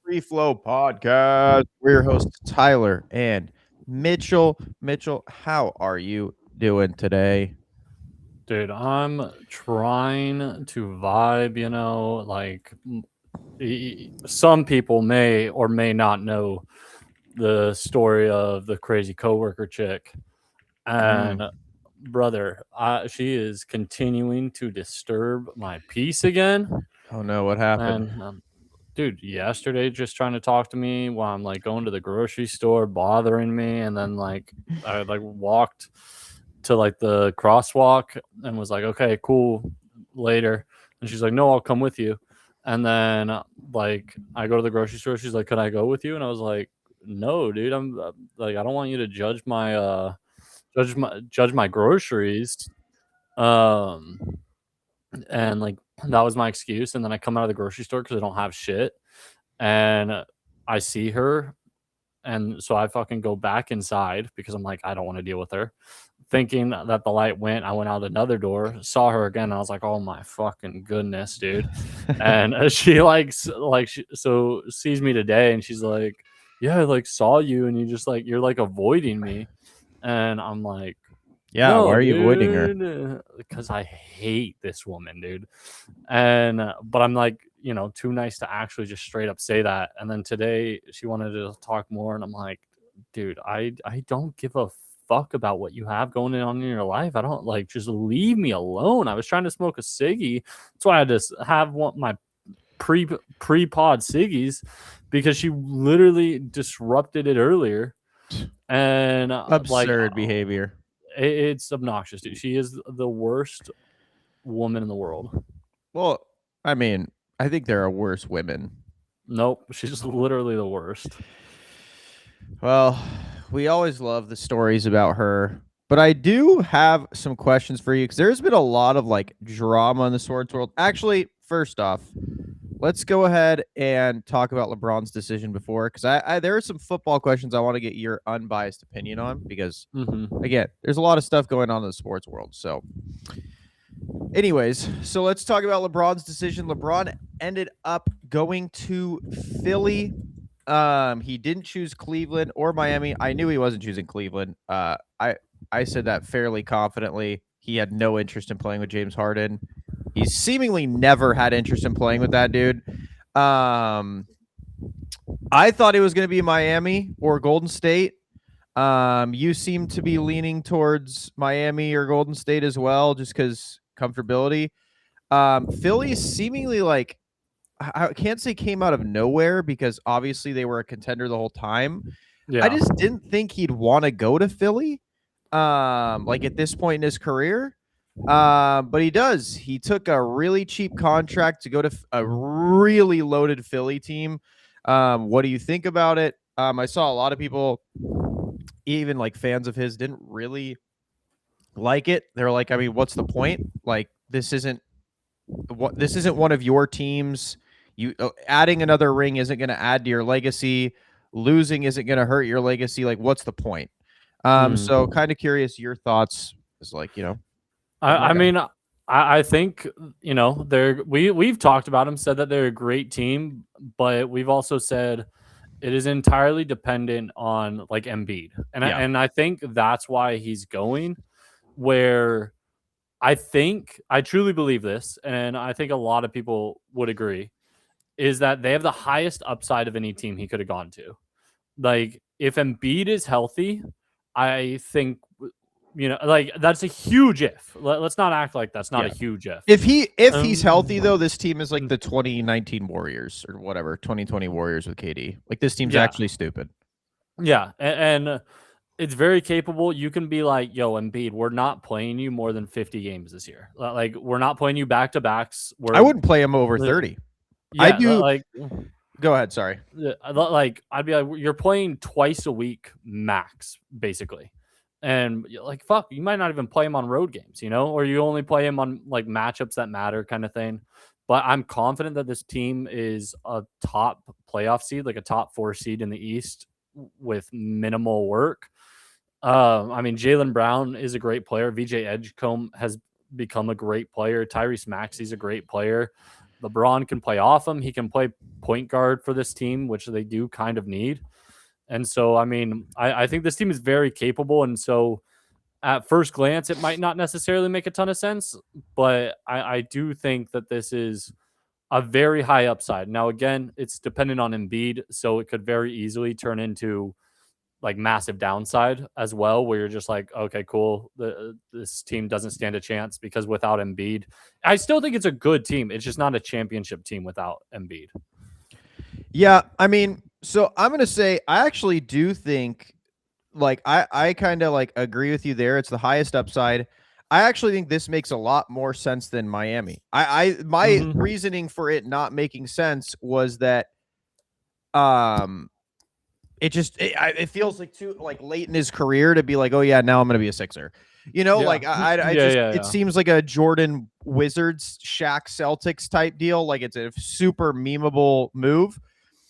Free Flow Podcast. We're your hosts, Tyler and Mitchell. Mitchell, how are you doing today? Dude, I'm trying to vibe, some people may or may not know the story of the crazy coworker chick. Mm. And brother, she is continuing to disturb my peace again. Oh no, what happened? And dude, yesterday just trying to talk to me while I'm like going to the grocery store, bothering me, and then I walked to like the crosswalk and was like, okay, cool, later. And she's like, no, I'll come with you. And then I go to the grocery store. She's like, can I go with you? And I was like, no, dude, I'm like, I don't want you to judge my groceries. Um, and like that was my excuse. And then I come out of the grocery store because I don't have shit, and I see her, and so I fucking go back inside because I'm like, I don't want to deal with her. Thinking that the light went, I went out another door, saw her again. And I was like, oh my fucking goodness, dude. And she so sees me today, and she's like, yeah, I like saw you, and you just like you're like avoiding me, and I'm like, Yeah, why no, are you avoiding her? dude, because I hate this woman, dude. And but I'm like, too nice to actually just straight up say that. And then today she wanted to talk more, and I'm like, dude, I don't give a fuck about what you have going on in your life. I don't like, just leave me alone. I was trying to smoke a ciggy. That's why I just have my pre-pod ciggies, because she literally disrupted it earlier. And Absurd behavior. it's obnoxious, dude. She is the worst woman in the world. Well, I mean, I think there are worse women. Nope, she's literally the worst. Well, we always love the stories about her, but I do have some questions for you because there's been a lot of like drama in the sports world. Actually, first off, let's go ahead and talk about LeBron's decision before, because I there are some football questions I want to get your unbiased opinion on, because again, there's a lot of stuff going on in the sports world. So anyways, so let's talk about LeBron's decision. LeBron ended up going to Philly. He didn't choose Cleveland or Miami. I knew he wasn't choosing Cleveland. I said that fairly confidently. He had no interest in playing with James Harden. He's seemingly never had interest in playing with that dude. I thought it was going to be Miami or Golden State. You seem to be leaning towards Miami or Golden State as well, just because comfortability. Philly is seemingly like, I can't say came out of nowhere, because obviously they were a contender the whole time. Yeah. I just didn't think he'd want to go to Philly, like at this point in his career. But he does. He took a really cheap contract to go to a really loaded Philly team. What do you think about it? I saw a lot of people, even like fans of his, didn't really like it. They're like, I mean, what's the point? Like, this isn't one of your teams. You adding another ring isn't going to add to your legacy. Losing isn't going to hurt your legacy. Like, what's the point? So kind of curious your thoughts. Is like, I mean, I think we've talked about them, said that they're a great team, but we've also said it is entirely dependent on like Embiid, and I think that's why he's going. Where I truly believe this, and I think a lot of people would agree, is that they have the highest upside of any team he could have gone to. Like, if Embiid is healthy, I think, like, that's a huge if. Let's not act like that's not a huge if. If he's healthy, though, this team is like the 2019 Warriors or whatever, 2020 Warriors with KD. Like, this team's actually stupid. Yeah, and it's very capable. You can be like, yo, Embiid, we're not playing you more than 50 games this year. Like, we're not playing you back-to-backs. I wouldn't play him over 30. Yeah, I do. Go ahead. Sorry. Like, I'd be like, you're playing twice a week max, basically. And like, fuck, you might not even play him on road games, or you only play him on like matchups that matter, kind of thing. But I'm confident that this team is a top playoff seed, like a top 4 seed in the East with minimal work. I mean, Jaylen Brown is a great player. VJ Edgecombe has become a great player. Tyrese Maxey's a great player. LeBron can play off him. He can play point guard for this team, which they do kind of need. And so, I mean, I think this team is very capable. And so, at first glance, it might not necessarily make a ton of sense, but I do think that this is a very high upside. Now, again, it's dependent on Embiid, so it could very easily turn into like massive downside as well, where you're just like, okay, cool, this team doesn't stand a chance because without Embiid, I still think it's a good team. It's just not a championship team without Embiid. Yeah, I mean, so I'm gonna say I actually do think, like, I kind of like agree with you there. It's the highest upside. I actually think this makes a lot more sense than Miami. My reasoning for it not making sense was that it feels like too like late in his career to be like, oh yeah, now I'm gonna be a Sixer. Like it seems like a Jordan Wizards, Shaq Celtics type deal. Like it's a super memeable move.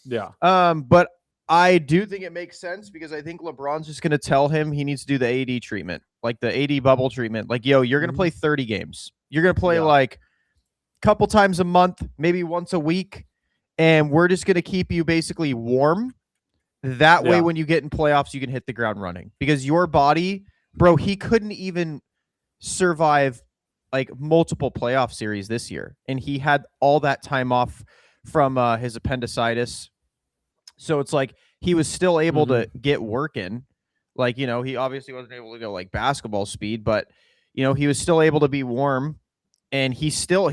Yeah. But I do think it makes sense because I think LeBron's just gonna tell him he needs to do the AD treatment, like the AD bubble treatment. Like, yo, you're gonna play 30 games. You're gonna play like a couple times a month, maybe once a week, and we're just gonna keep you basically warm. That way, when you get in playoffs, you can hit the ground running because your body, bro, he couldn't even survive like multiple playoff series this year. And he had all that time off from his appendicitis. So it's like he was still able to get working. Like, he obviously wasn't able to go like basketball speed, but, he was still able to be warm and he still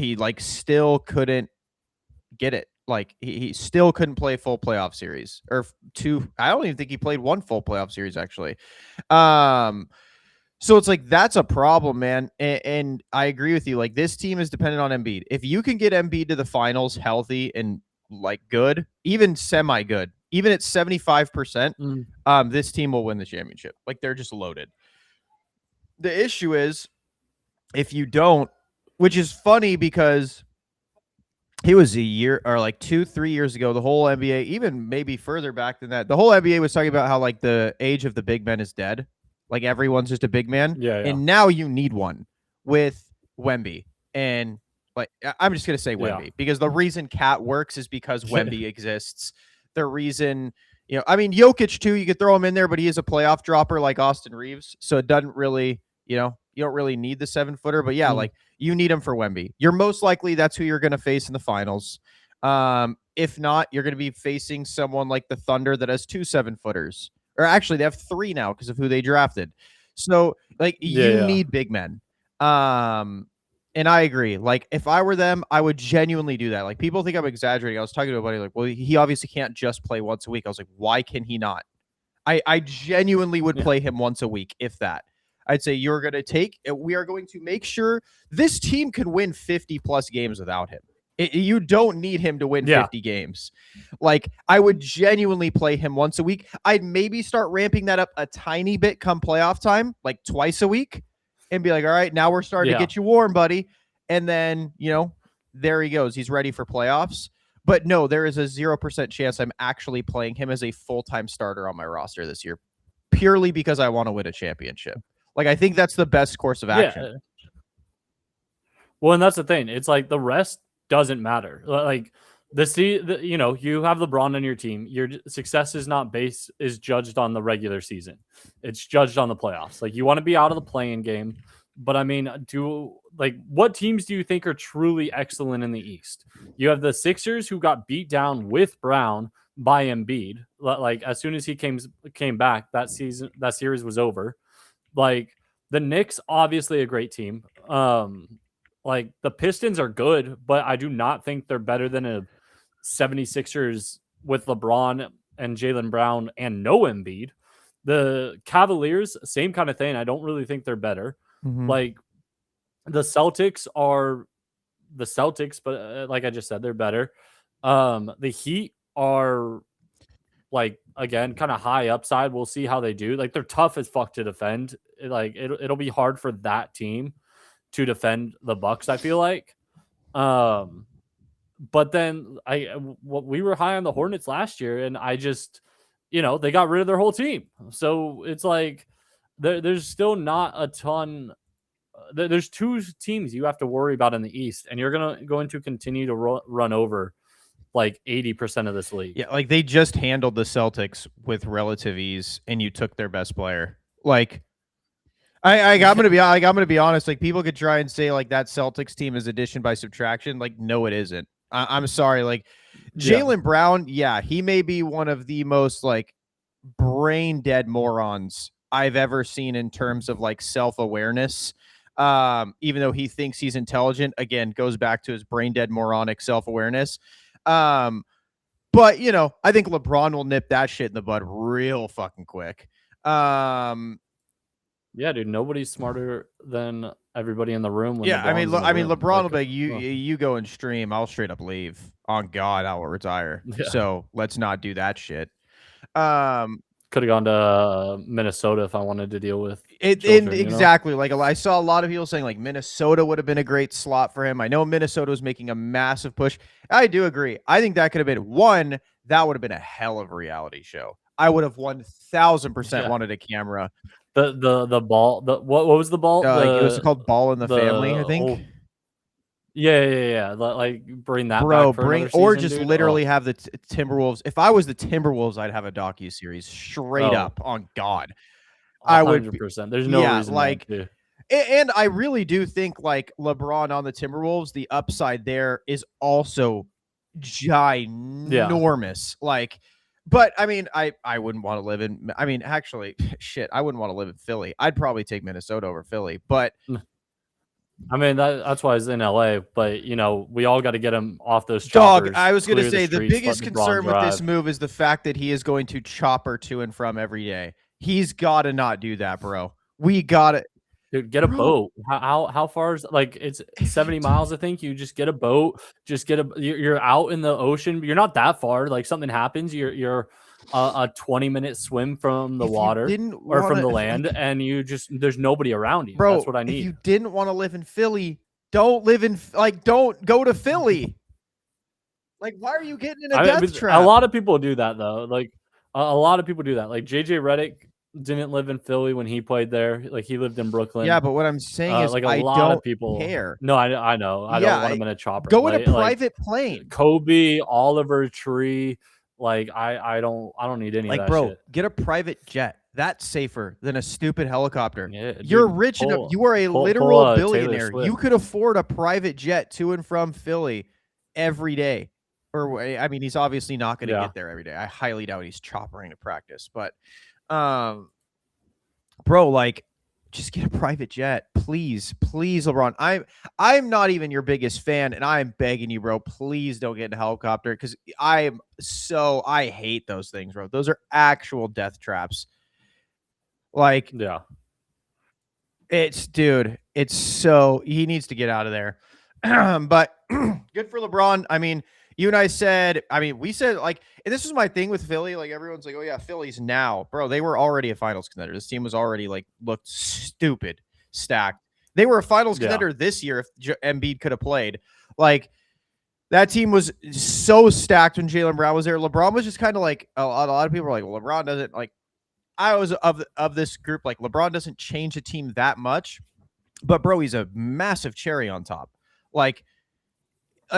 couldn't get it. Like he still couldn't play full playoff series or two. I don't even think he played one full playoff series actually. So it's like that's a problem, man. And I agree with you. Like this team is dependent on Embiid. If you can get Embiid to the finals healthy and like good, even semi good, even at 75%, this team will win the championship. Like they're just loaded. The issue is if you don't, which is funny because it was a year or like 2-3 years ago, the whole NBA, even maybe further back than that, the whole NBA was talking about how like the age of the big men is dead. Like everyone's just a big man. Yeah. And now you need one with Wemby. And like, I'm just going to say Wemby because the reason Cat works is because Wemby exists. The reason, I mean, Jokic too, you could throw him in there, but he is a playoff dropper like Austin Reeves. So it doesn't really, you don't really need the 7-footer, but yeah, like you need him for Wemby. You're most likely that's who you're going to face in the finals. If not, you're going to be facing someone like the Thunder that has 2 7-footers. Or actually, they have 3 now because of who they drafted. So, like, you need big men. And I agree. Like, if I were them, I would genuinely do that. Like, people think I'm exaggerating. I was talking to a buddy, like, well, he obviously can't just play once a week. I was like, why can he not? I genuinely would play him once a week, if that. I'd say we are going to make sure this team can win 50-plus games without him. You don't need him to win 50 games. Like, I would genuinely play him once a week. I'd maybe start ramping that up a tiny bit come playoff time, like twice a week, and be like, all right, now we're starting to get you warm, buddy. And then, there he goes. He's ready for playoffs. But no, there is a 0% chance I'm actually playing him as a full-time starter on my roster this year, purely because I want to win a championship. Like, I think that's the best course of action. Well, and that's the thing. It's like the rest doesn't matter. Like you have LeBron on your team. Your success is judged on the regular season. It's judged on the playoffs. Like you want to be out of the play-in game, but I mean, what teams do you think are truly excellent in the East? You have the Sixers who got beat down with Brown by Embiid. Like as soon as he came back, that series was over. Like the Knicks, obviously a great team. Like the Pistons are good, but I do not think they're better than a 76ers with LeBron and Jaylen Brown and no Embiid. The Cavaliers, same kind of thing. I don't really think they're better. Like the Celtics are the Celtics, but like I just said, they're better. The Heat are like, again, kind of high upside. We'll see how they do. Like they're tough as fuck to defend. Like it'll be hard for that team to defend the Bucks, I feel like. But then we were high on the Hornets last year, and I just, they got rid of their whole team. So it's like there's still not a ton there's two teams you have to worry about in the East, and you're going to continue to run over like 80% of this league. Yeah, like they just handled the Celtics with relative ease, and you took their best player. Like, I'm gonna be honest. Like, people could try and say like that Celtics team is addition by subtraction. Like, no, it isn't. I'm sorry. Like, Jaylen Brown, yeah, he may be one of the most like brain dead morons I've ever seen in terms of like self-awareness. Even though he thinks he's intelligent, again, goes back to his brain dead moronic self-awareness. But you know, I think LeBron will nip that shit in the bud real fucking quick. Yeah, dude, nobody's smarter than everybody in the room. When yeah, I mean, LeBron will be like, well, you go and stream, I'll straight up leave. On God, I will retire. Yeah. So let's not do that shit. Could have gone to Minnesota if I wanted to deal with exactly. You know? Like, I saw a lot of people saying like Minnesota would have been a great slot for him. I know Minnesota was making a massive push. I do agree. I think that could have been one. That would have been a hell of a reality show. I would have 1000% wanted a camera. The ball. What was the ball? It was called Ball in the Family, I think. Yeah. Like bring that back for season, or just dude. literally have the Timberwolves. If I was the Timberwolves, I'd have a docuseries straight up. On God, 100%. I would. There's no reason like. And I really do think like LeBron on the Timberwolves, the upside there is also ginormous. Like, but I mean, I wouldn't want to live in. I mean, actually, shit, I wouldn't want to live in Philly. I'd probably take Minnesota over Philly, but. I mean, that's why he's in LA, but you know, we all got to get him off those choppers. Dog, I was going to say the biggest concern with this move is the fact that he is going to chopper to and from every day. He's got to not do that, bro. We got it. Dude, get a boat. How far is like it's 70 miles, I think. You just get a boat, you're out in the ocean. You're not that far. Like something happens, you're a 20-minute swim from the water or from the land, and there's nobody around you. Bro, that's what I need. If you didn't want to live in Philly, don't go to Philly. Like, why are you getting in a death trap? A lot of people do that though. Like a lot of people do that. Like JJ Redick didn't live in Philly when he played there. Like he lived in Brooklyn. Yeah, but what I'm saying is, like, a lot of people care. No, I know. I don't want him in a chopper. Go in a private plane. Kobe, Oliver Tree. Like I don't need any of that shit. Get a private jet. That's safer than a stupid helicopter. Yeah, dude, you're rich enough. You are a literal billionaire. You could afford a private jet to and from Philly every day. Or I mean, he's obviously not going to get there every day. I highly doubt he's choppering to practice. But, bro, like, just get a private jet, please, LeBron. I'm not even your biggest fan, and I'm begging you, bro. Please don't get in a helicopter because I hate those things, bro. Those are actual death traps. Like, yeah, it's so he needs to get out of there. But good for LeBron. I mean, you and I said, we said, like, and this was my thing with Philly. Like, everyone's like, oh, yeah, Philly's now. Bro, they were already a finals contender. This team was already, like, looked stupid stacked. They were a finals contender this year if Embiid could have played. Like, that team was so stacked when Jaylen Brown was there. LeBron was just kind of like, a lot of people were like, well, LeBron doesn't, like, I was of this group, like, LeBron doesn't change a team that much. But, bro, he's a massive cherry on top. Like,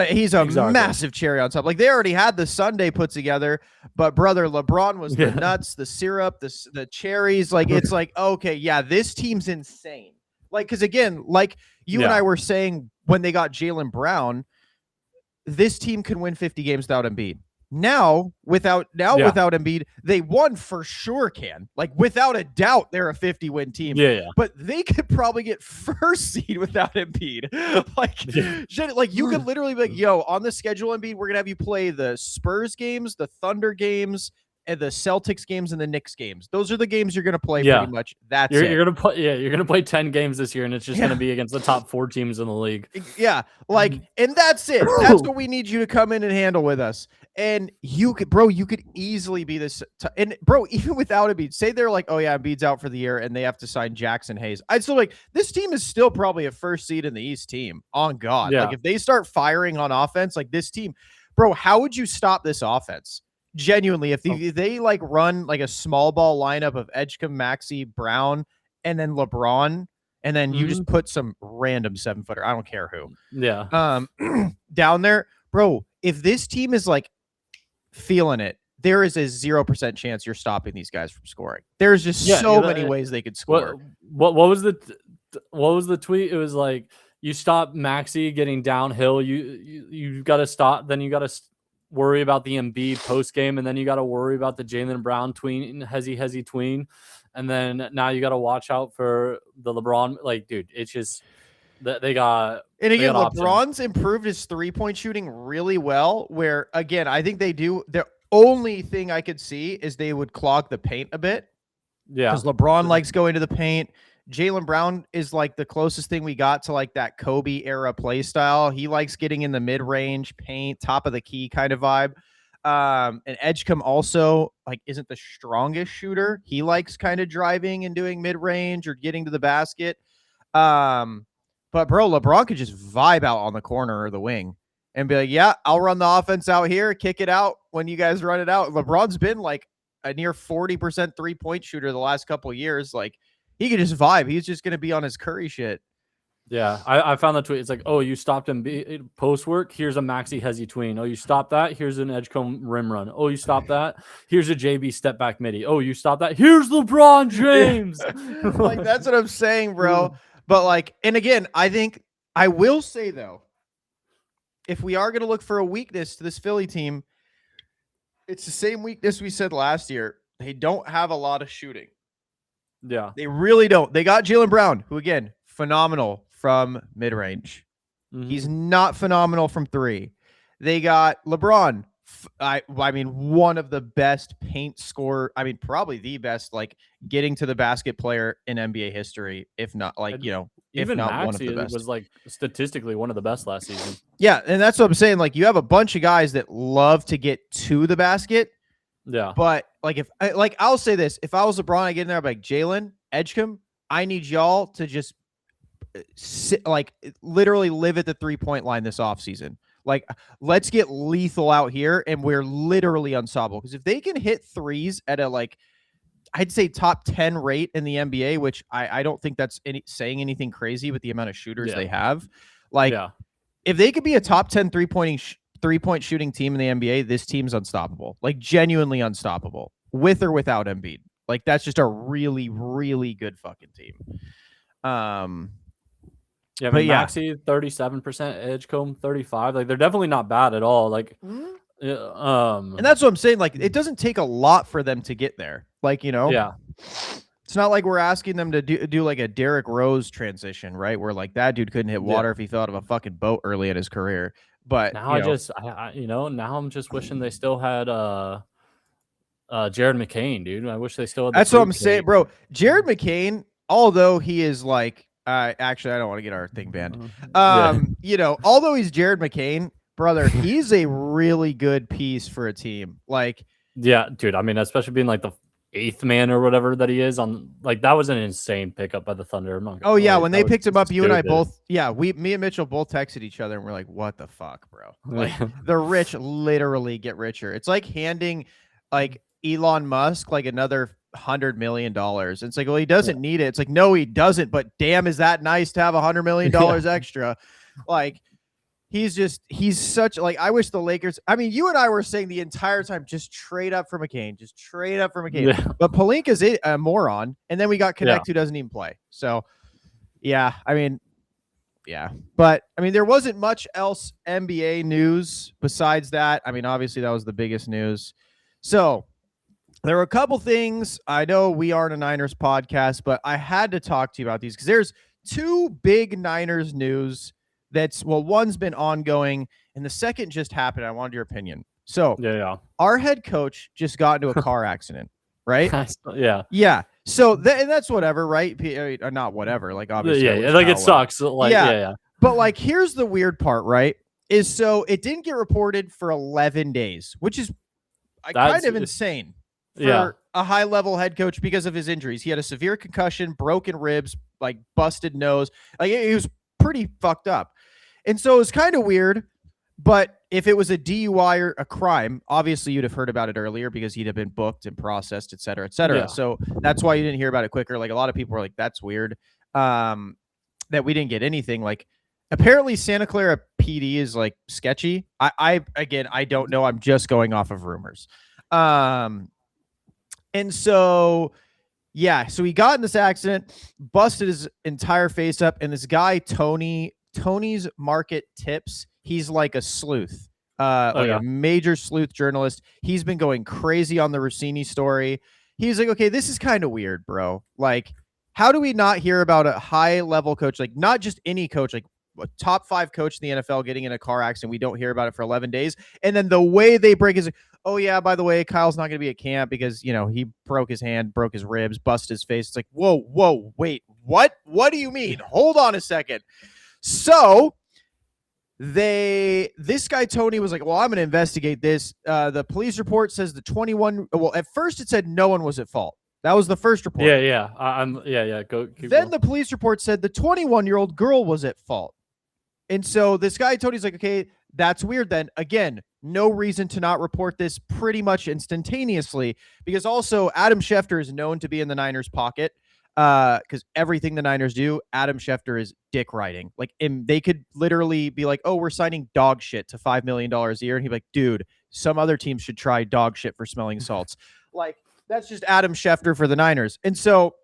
he's a massive cherry on top. Like, they already had the sundae put together, but brother, LeBron was the nuts, the syrup, the cherries. Like, it's like, okay, yeah, this team's insane. Like, because again, like you and I were saying when they got Jaylen Brown, this team can win 50 games without Embiid. Now, without Embiid, they for sure can. Like, without a doubt, they're a 50-win team. Yeah. But they could probably get first seed without Embiid. Like you could literally be like, yo, on the schedule, Embiid, we're gonna have you play the Spurs games, the Thunder games, and the Celtics games and the Knicks games. Those are the games you're gonna play pretty much. That's it. You're gonna play 10 games this year, and it's just gonna be against the top 4 teams in the league. Yeah, like, and that's it. That's what we need you to come in and handle with us. And you could easily be this. And bro, even without Embiid, say they're like, oh yeah, Embiid's out for the year, and they have to sign Jackson Hayes. I'd still like, this team is still probably a first seed in the East team. On God, like if they start firing on offense, like this team, bro, how would you stop this offense? Genuinely, if they like run like a small ball lineup of Edgecombe, Maxey, Brown, and then LeBron, and then you just put some random 7-footer. I don't care who. Yeah. Down there, bro. If this team is like feeling it, there is a 0% chance you're stopping these guys from scoring. There's just so many ways they could score. What was the tweet? It was like, you stop Maxey getting downhill. You got to stop. Then you got to worry about the Embiid post game, and then you got to worry about the Jaylen Brown tween, hezzy tween, and then now you got to watch out for the LeBron. Like, dude, it's just they got. And again, LeBron's options. improved his 3-point shooting really well. Where again, I think they do. The only thing I could see is they would clog the paint a bit. Yeah, because LeBron likes going to the paint. Jaylen Brown is like the closest thing we got to like that Kobe era play style. He likes getting in the mid-range paint, top of the key kind of vibe. And Edgecombe also like isn't the strongest shooter. He likes kind of driving and doing mid-range or getting to the basket. But bro, LeBron could just vibe out on the corner or the wing and be like, yeah, I'll run the offense out here, kick it out when you guys run it out. LeBron's been like a near 40% 3-point shooter the last couple of years. Like, he could just vibe. He's just going to be on his Curry shit. Yeah, I found that tweet. It's like, oh, you stopped him post work. Here's a Maxey hezzy tween. Oh, you stopped that. Here's an Edgecombe rim run. Oh, you stopped that. Here's a JB step back midi. Oh, you stopped that. Here's LeBron James. Like, that's what I'm saying, bro. But like, and again, I think I will say though, if we are going to look for a weakness to this Philly team, it's the same weakness we said last year. They don't have a lot of shooting. Yeah. They really don't. They got Jaylen Brown, who, again, phenomenal from mid-range. Mm-hmm. He's not phenomenal from 3. They got LeBron. I mean, one of the best paint scorer. I mean, probably the best, like, getting to the basket player in NBA history, if not, like, you know, even if not Maxey one of the best. Was, like, statistically one of the best last season. Yeah, and that's what I'm saying. Like, you have a bunch of guys that love to get to the basket. Yeah. But like, I'll say this, if I was LeBron, I get in there, I'd be like, Jalen, Edgecombe, I need y'all to just sit, like, literally live at the 3-point line this offseason. Like, let's get lethal out here, and we're literally unstoppable. Because if they can hit threes at a, like, I'd say top 10 rate in the NBA, which I don't think that's saying anything crazy with the amount of shooters they have. Like, if they could be a top 10 3-point shooting team in the NBA, this team's unstoppable. Like, genuinely unstoppable, with or without Embiid. Like, that's just a really, really good fucking team. Yeah, but Maxey 37%, Edgecombe 35%. Like, they're definitely not bad at all. Like, and that's what I'm saying. Like, it doesn't take a lot for them to get there. Like, you know, it's not like we're asking them to do like a Derrick Rose transition, right? Where like that dude couldn't hit water if he fell out of a fucking boat early in his career. But now now I'm just wishing they still had Jared McCain, dude. I wish they still had. That's what I'm saying, bro. Jared McCain, although he is like, actually, I don't want to get our thing banned. You know, although he's Jared McCain, brother, he's a really good piece for a team. Like, yeah, dude. I mean, especially being like the 8th man or whatever that he is on. Like, that was an insane pickup by the Thunder. Oh yeah, when they picked him up, you and I both, me and Mitchell both texted each other and we're like, "What the fuck, bro?" Like, the rich literally get richer. It's like handing like Elon Musk like another $100 million. It's like, well, he doesn't need it. It's like, no, he doesn't. But damn, is that nice to have $100 million extra? Like, he's such, like, I wish the Lakers, I mean, you and I were saying the entire time, just trade up for McCain, Yeah. But Pelinka's a moron. And then we got Connect who doesn't even play. So yeah, I mean, but I mean, there wasn't much else NBA news besides that. I mean, obviously that was the biggest news. So there were a couple things. I know we aren't a Niners podcast, but I had to talk to you about these because there's 2 big Niners news. One's been ongoing and the second just happened. I wanted your opinion. So our head coach just got into a car accident, right? Yeah. So and that's whatever, right? Or not whatever. Like, obviously, like, it sucks. Like, But like, here's the weird part, right? Is so it didn't get reported for 11 days, which is kind of insane for a high-level head coach because of his injuries. He had a severe concussion, broken ribs, like busted nose. Like, he was pretty fucked up. And so it was kind of weird, but if it was a DUI or a crime, obviously you'd have heard about it earlier because he'd have been booked and processed, et cetera, et cetera. So that's why you didn't hear about it quicker. Like, a lot of people were like, that's weird. that we didn't get anything. Like, apparently Santa Clara PD is like sketchy. I don't know. I'm just going off of rumors. And so yeah, so he got in this accident, busted his entire face up, and this guy Tony's Market Tips, he's like a sleuth, a major sleuth journalist. He's been going crazy on the Rossini story. He's like, okay, this is kind of weird, bro. Like, how do we not hear about a high level coach, like not just any coach, like a top 5 coach in the NFL getting in a car accident? We don't hear about it for 11 days. And then the way they break is, oh yeah, by the way, Kyle's not going to be at camp because, he broke his hand, broke his ribs, busted his face. It's like, whoa, wait, what? What do you mean? Hold on a second. So this guy Tony was like, well, I'm going to investigate this. The police report says the 21. Well, at first it said no one was at fault. That was the first report. Yeah. Go. Then the police report said the 21-year-old girl was at fault. And so this guy Tony's like, okay, that's weird. Then again, no reason to not report this pretty much instantaneously, because also Adam Schefter is known to be in the Niners' pocket. Because everything the Niners do, Adam Schefter is dick riding. Like, they could literally be like, oh, we're signing dog shit to $5 million a year. And he'd be like, dude, some other teams should try dog shit for smelling salts. Like, that's just Adam Schefter for the Niners. And so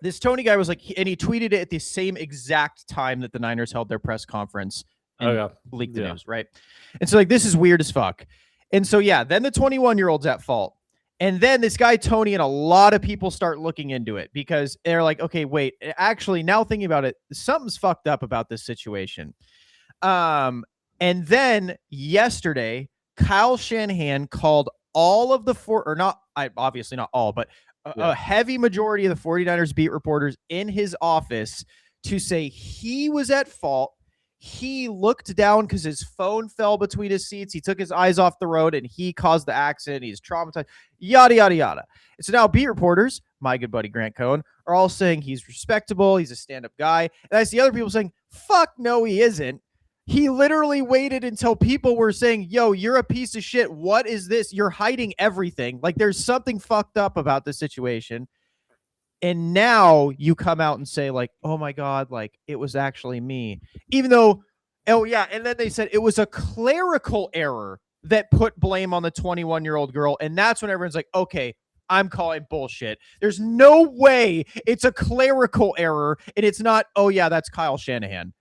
this Tony guy was like, and he tweeted it at the same exact time that the Niners held their press conference and leaked the news, right? And so, like, this is weird as fuck. And so, yeah, then the 21-year-old's at fault. And then this guy, Tony, and a lot of people start looking into it because they're like, okay, wait, actually, now thinking about it, something's fucked up about this situation. And then yesterday, Kyle Shanahan called all of the obviously not all, but a heavy majority of the 49ers beat reporters in his office to say he was at fault. He looked down because his phone fell between his seats. He took his eyes off the road and he caused the accident. He's traumatized, yada, yada, yada. And so now beat reporters, my good buddy Grant Cohn, are all saying he's respectable. He's a stand-up guy. And I see other people saying, fuck no, he isn't. He literally waited until people were saying, yo, you're a piece of shit. What is this? You're hiding everything. Like, there's something fucked up about the situation. And now you come out and say, like, oh my God, like, it was actually me. Even though, oh yeah, and then they said it was a clerical error that put blame on the 21-year-old girl. And that's when everyone's like, okay, I'm calling bullshit. There's no way it's a clerical error and it's not, oh yeah, that's Kyle Shanahan.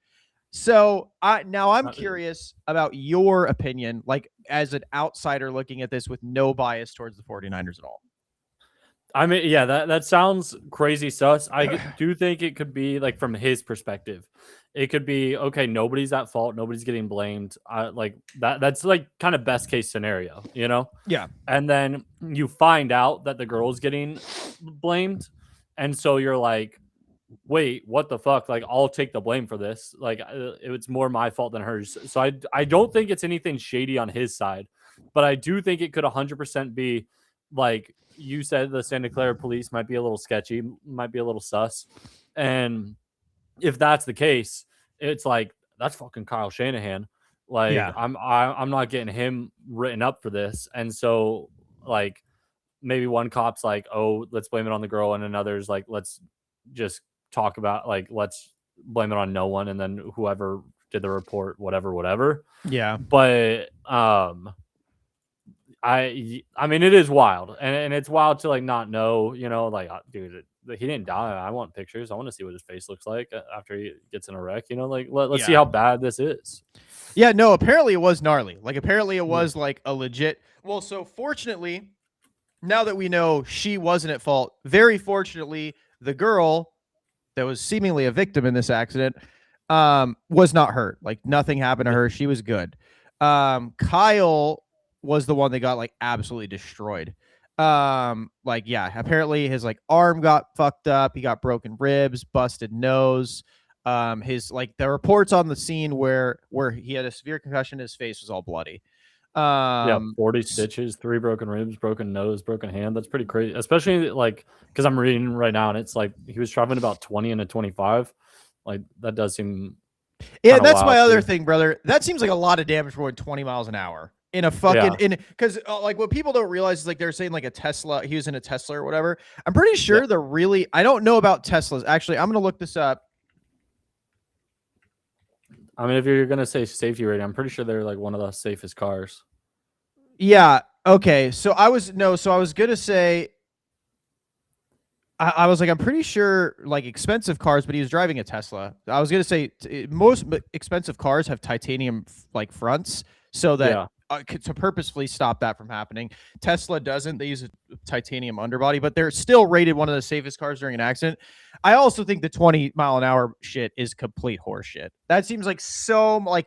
So I'm curious about your opinion, like, as an outsider looking at this with no bias towards the 49ers at all. I mean, yeah, that sounds crazy sus. I do think it could be, like, from his perspective, it could be, okay, nobody's at fault, nobody's getting blamed. Like that's like kind of best case scenario, Yeah. And then you find out that the girl's getting blamed, and so you're like, wait, what the fuck? Like, I'll take the blame for this. Like, it's more my fault than hers. So I don't think it's anything shady on his side, but I do think it could 100% be, like you said, the Santa Clara police might be a little sketchy, might be a little sus. And if that's the case, it's like, that's fucking Kyle Shanahan. Like, yeah. I'm not getting him written up for this. And so, like, maybe one cop's like, oh, let's blame it on the girl, and another's like, let's just talk about, like, let's blame it on no one, and then whoever did the report, whatever. Yeah. But I mean, it is wild, and it's wild to, like, not know, like, dude, he didn't die. I want pictures. I want to see what his face looks like after he gets in a wreck. Like, let's see how bad this is. Yeah, no, apparently it was gnarly. Like, apparently it was like a legit. Well, so fortunately, now that we know she wasn't at fault, very fortunately, the girl that was seemingly a victim in this accident was not hurt. Like, nothing happened to her. She was good. Kyle was the one that got, like, absolutely destroyed. Like, yeah, apparently his, like, arm got fucked up. He got broken ribs, busted nose. His, like, the reports on the scene where he had a severe concussion, his face was all bloody. 40 stitches, 3 broken ribs, broken nose, broken hand. That's pretty crazy, especially, like, because I'm reading right now and it's like he was traveling about 20 and a 25. Like, that does seem, yeah, that's my other thing, brother. That seems like a lot of damage for going 20 miles an hour. in a fucking because like what people don't realize is like they're saying like a Tesla, he was in a Tesla or whatever. I'm pretty sure I don't know about Teslas. Actually, I'm gonna look this up. I mean, if you're gonna say safety rating, I'm pretty sure they're like one of the safest cars. Yeah. Okay. So I was gonna say I was like, I'm pretty sure like expensive cars, but he was driving a Tesla. I was gonna say most expensive cars have titanium like fronts, so that to purposefully stop that from happening. Tesla doesn't; they use a titanium underbody, but they're still rated one of the safest cars during an accident. I also think the 20-mile-an-hour shit is complete horseshit. That seems like so like,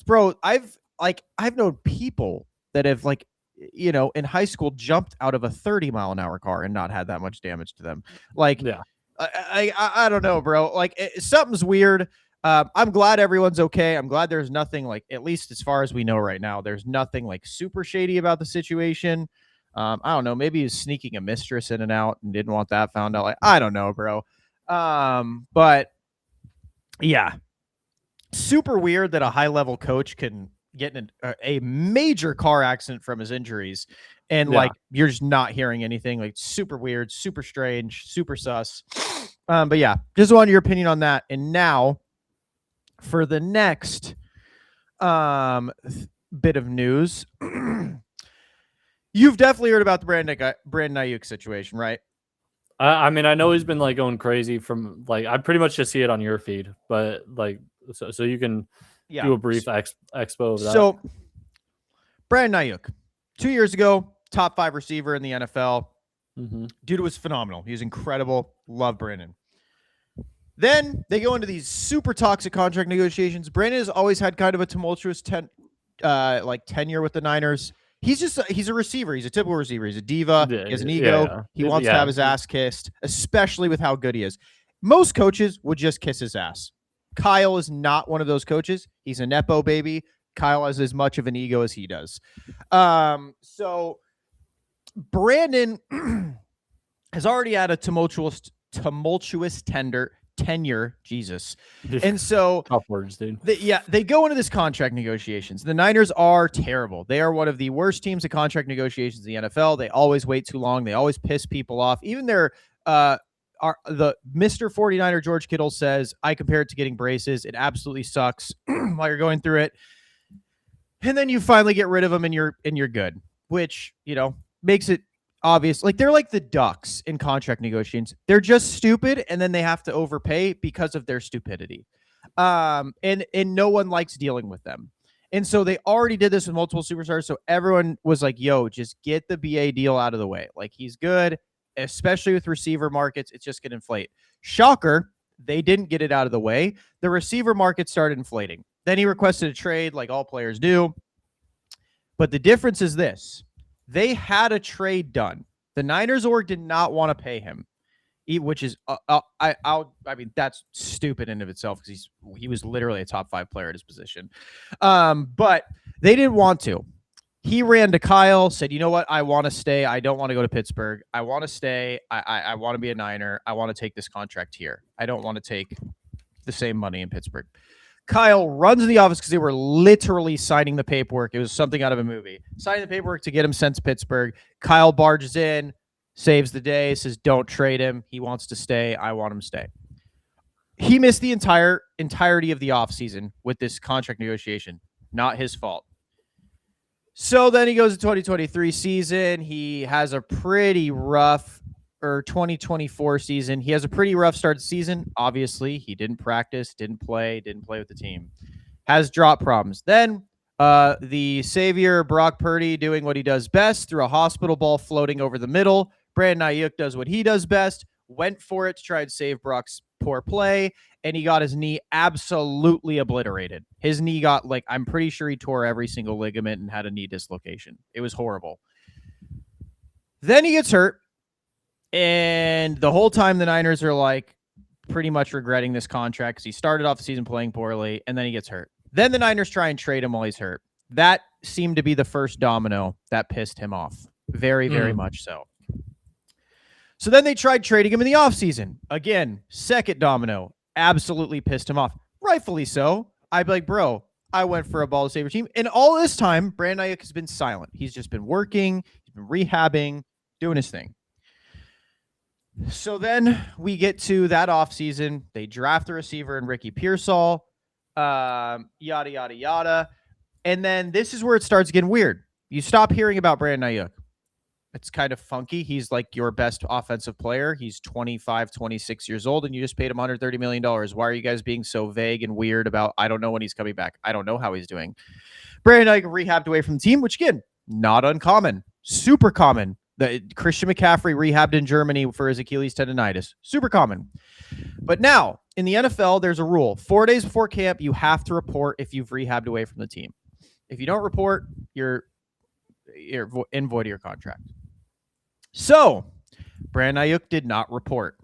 bro. I've known people that have like in high school jumped out of a 30-mile-an-hour car and not had that much damage to them. Like, I don't know, bro. Like something's weird. I'm glad everyone's okay. I'm glad there's nothing like, at least as far as we know right now, there's nothing like super shady about the situation. I don't know. Maybe he's sneaking a mistress in and out and didn't want that found out. Like, I don't know, bro. But yeah, super weird that a high-level coach can get in a major car accident from his injuries, and like you're just not hearing anything. Like super weird, super strange, super sus. But yeah, just wanted your opinion on that. And now for the next bit of news. You've definitely heard about the Brandon Aiyuk situation, right? I mean, I know he's been like going crazy from like, I pretty much just see it on your feed, but like, so you can do a brief expo of that. So Brandon Aiyuk, 2 years ago, top 5 receiver in the NFL. Dude was phenomenal. He was incredible. Love Brandon. Then they go into these super toxic contract negotiations. Brandon has always had kind of a tumultuous tenure with the Niners. He's a receiver. He's a typical receiver. He's a diva. He has an ego. He wants to have his ass kissed, especially with how good he is. Most coaches would just kiss his ass. Kyle is not one of those coaches. He's a Nepo baby. Kyle has as much of an ego as he does. So Brandon has already had a tumultuous tenure, Jesus. And so tough words, dude. They go into this contract negotiations. The Niners are terrible. They are one of the worst teams of contract negotiations in the NFL. They always wait too long. They always piss people off. Even the Mr. 49er George Kittle says, I compare it to getting braces. It absolutely sucks while you're going through it. And then you finally get rid of them and you're good, which, makes it obvious. Like they're like the Ducks in contract negotiations. They're just stupid, and then they have to overpay because of their stupidity. And no one likes dealing with them. And so they already did this with multiple superstars. So everyone was like, yo, just get the BA deal out of the way. Like he's good, especially with receiver markets. It's just going to inflate. Shocker, they didn't get it out of the way. The receiver market started inflating. Then he requested a trade like all players do. But the difference is this. They had a trade done. The Niners org did not want to pay him, which is I mean that's stupid in of itself because he was literally a top 5 player at his position. But they didn't want to. He ran to Kyle, said, "You know what? I want to stay. I don't want to go to Pittsburgh. I want to stay. I want to be a Niner. I want to take this contract here. I don't want to take the same money in Pittsburgh." Kyle runs in the office because they were literally signing the paperwork. It was something out of a movie. Signing the paperwork to get him sent to Pittsburgh. Kyle barges in, saves the day, says, don't trade him. He wants to stay. I want him to stay. He missed the entirety of the offseason with this contract negotiation. Not his fault. So then he goes to 2023 season. He has a pretty rough 2024 season. He has a pretty rough start to season. Obviously, he didn't practice, didn't play with the team. Has drop problems. Then the savior, Brock Purdy, doing what he does best, threw a hospital ball floating over the middle. Brandon Aiyuk does what he does best, went for it to try and save Brock's poor play, and he got his knee absolutely obliterated. His knee got, I'm pretty sure he tore every single ligament and had a knee dislocation. It was horrible. Then he gets hurt. And the whole time the Niners are pretty much regretting this contract because he started off the season playing poorly and then he gets hurt. Then the Niners try and trade him while he's hurt. That seemed to be the first domino that pissed him off. Very, very much so. So then they tried trading him in the offseason. Again, second domino absolutely pissed him off. Rightfully so. I'd be like, bro, I went for a ball to save your team. And all this time, Brandon Aiyuk has been silent. He's just been working, he's been rehabbing, doing his thing. So then we get to that offseason. They draft the receiver in Ricky Pearsall, yada, yada, yada. And then this is where it starts getting weird. You stop hearing about Brandon Aiyuk. It's kind of funky. He's like your best offensive player. He's 25, 26 years old, and you just paid him $130 million. Why are you guys being so vague and weird about, I don't know when he's coming back. I don't know how he's doing. Brandon Aiyuk rehabbed away from the team, which, again, not uncommon. Super common. The Christian McCaffrey rehabbed in Germany for his Achilles tendonitis. Super common. But now, in the NFL, there's a rule. 4 days before camp, you have to report if you've rehabbed away from the team. If you don't report, you're in void of your contract. So, Brandon Aiyuk did not report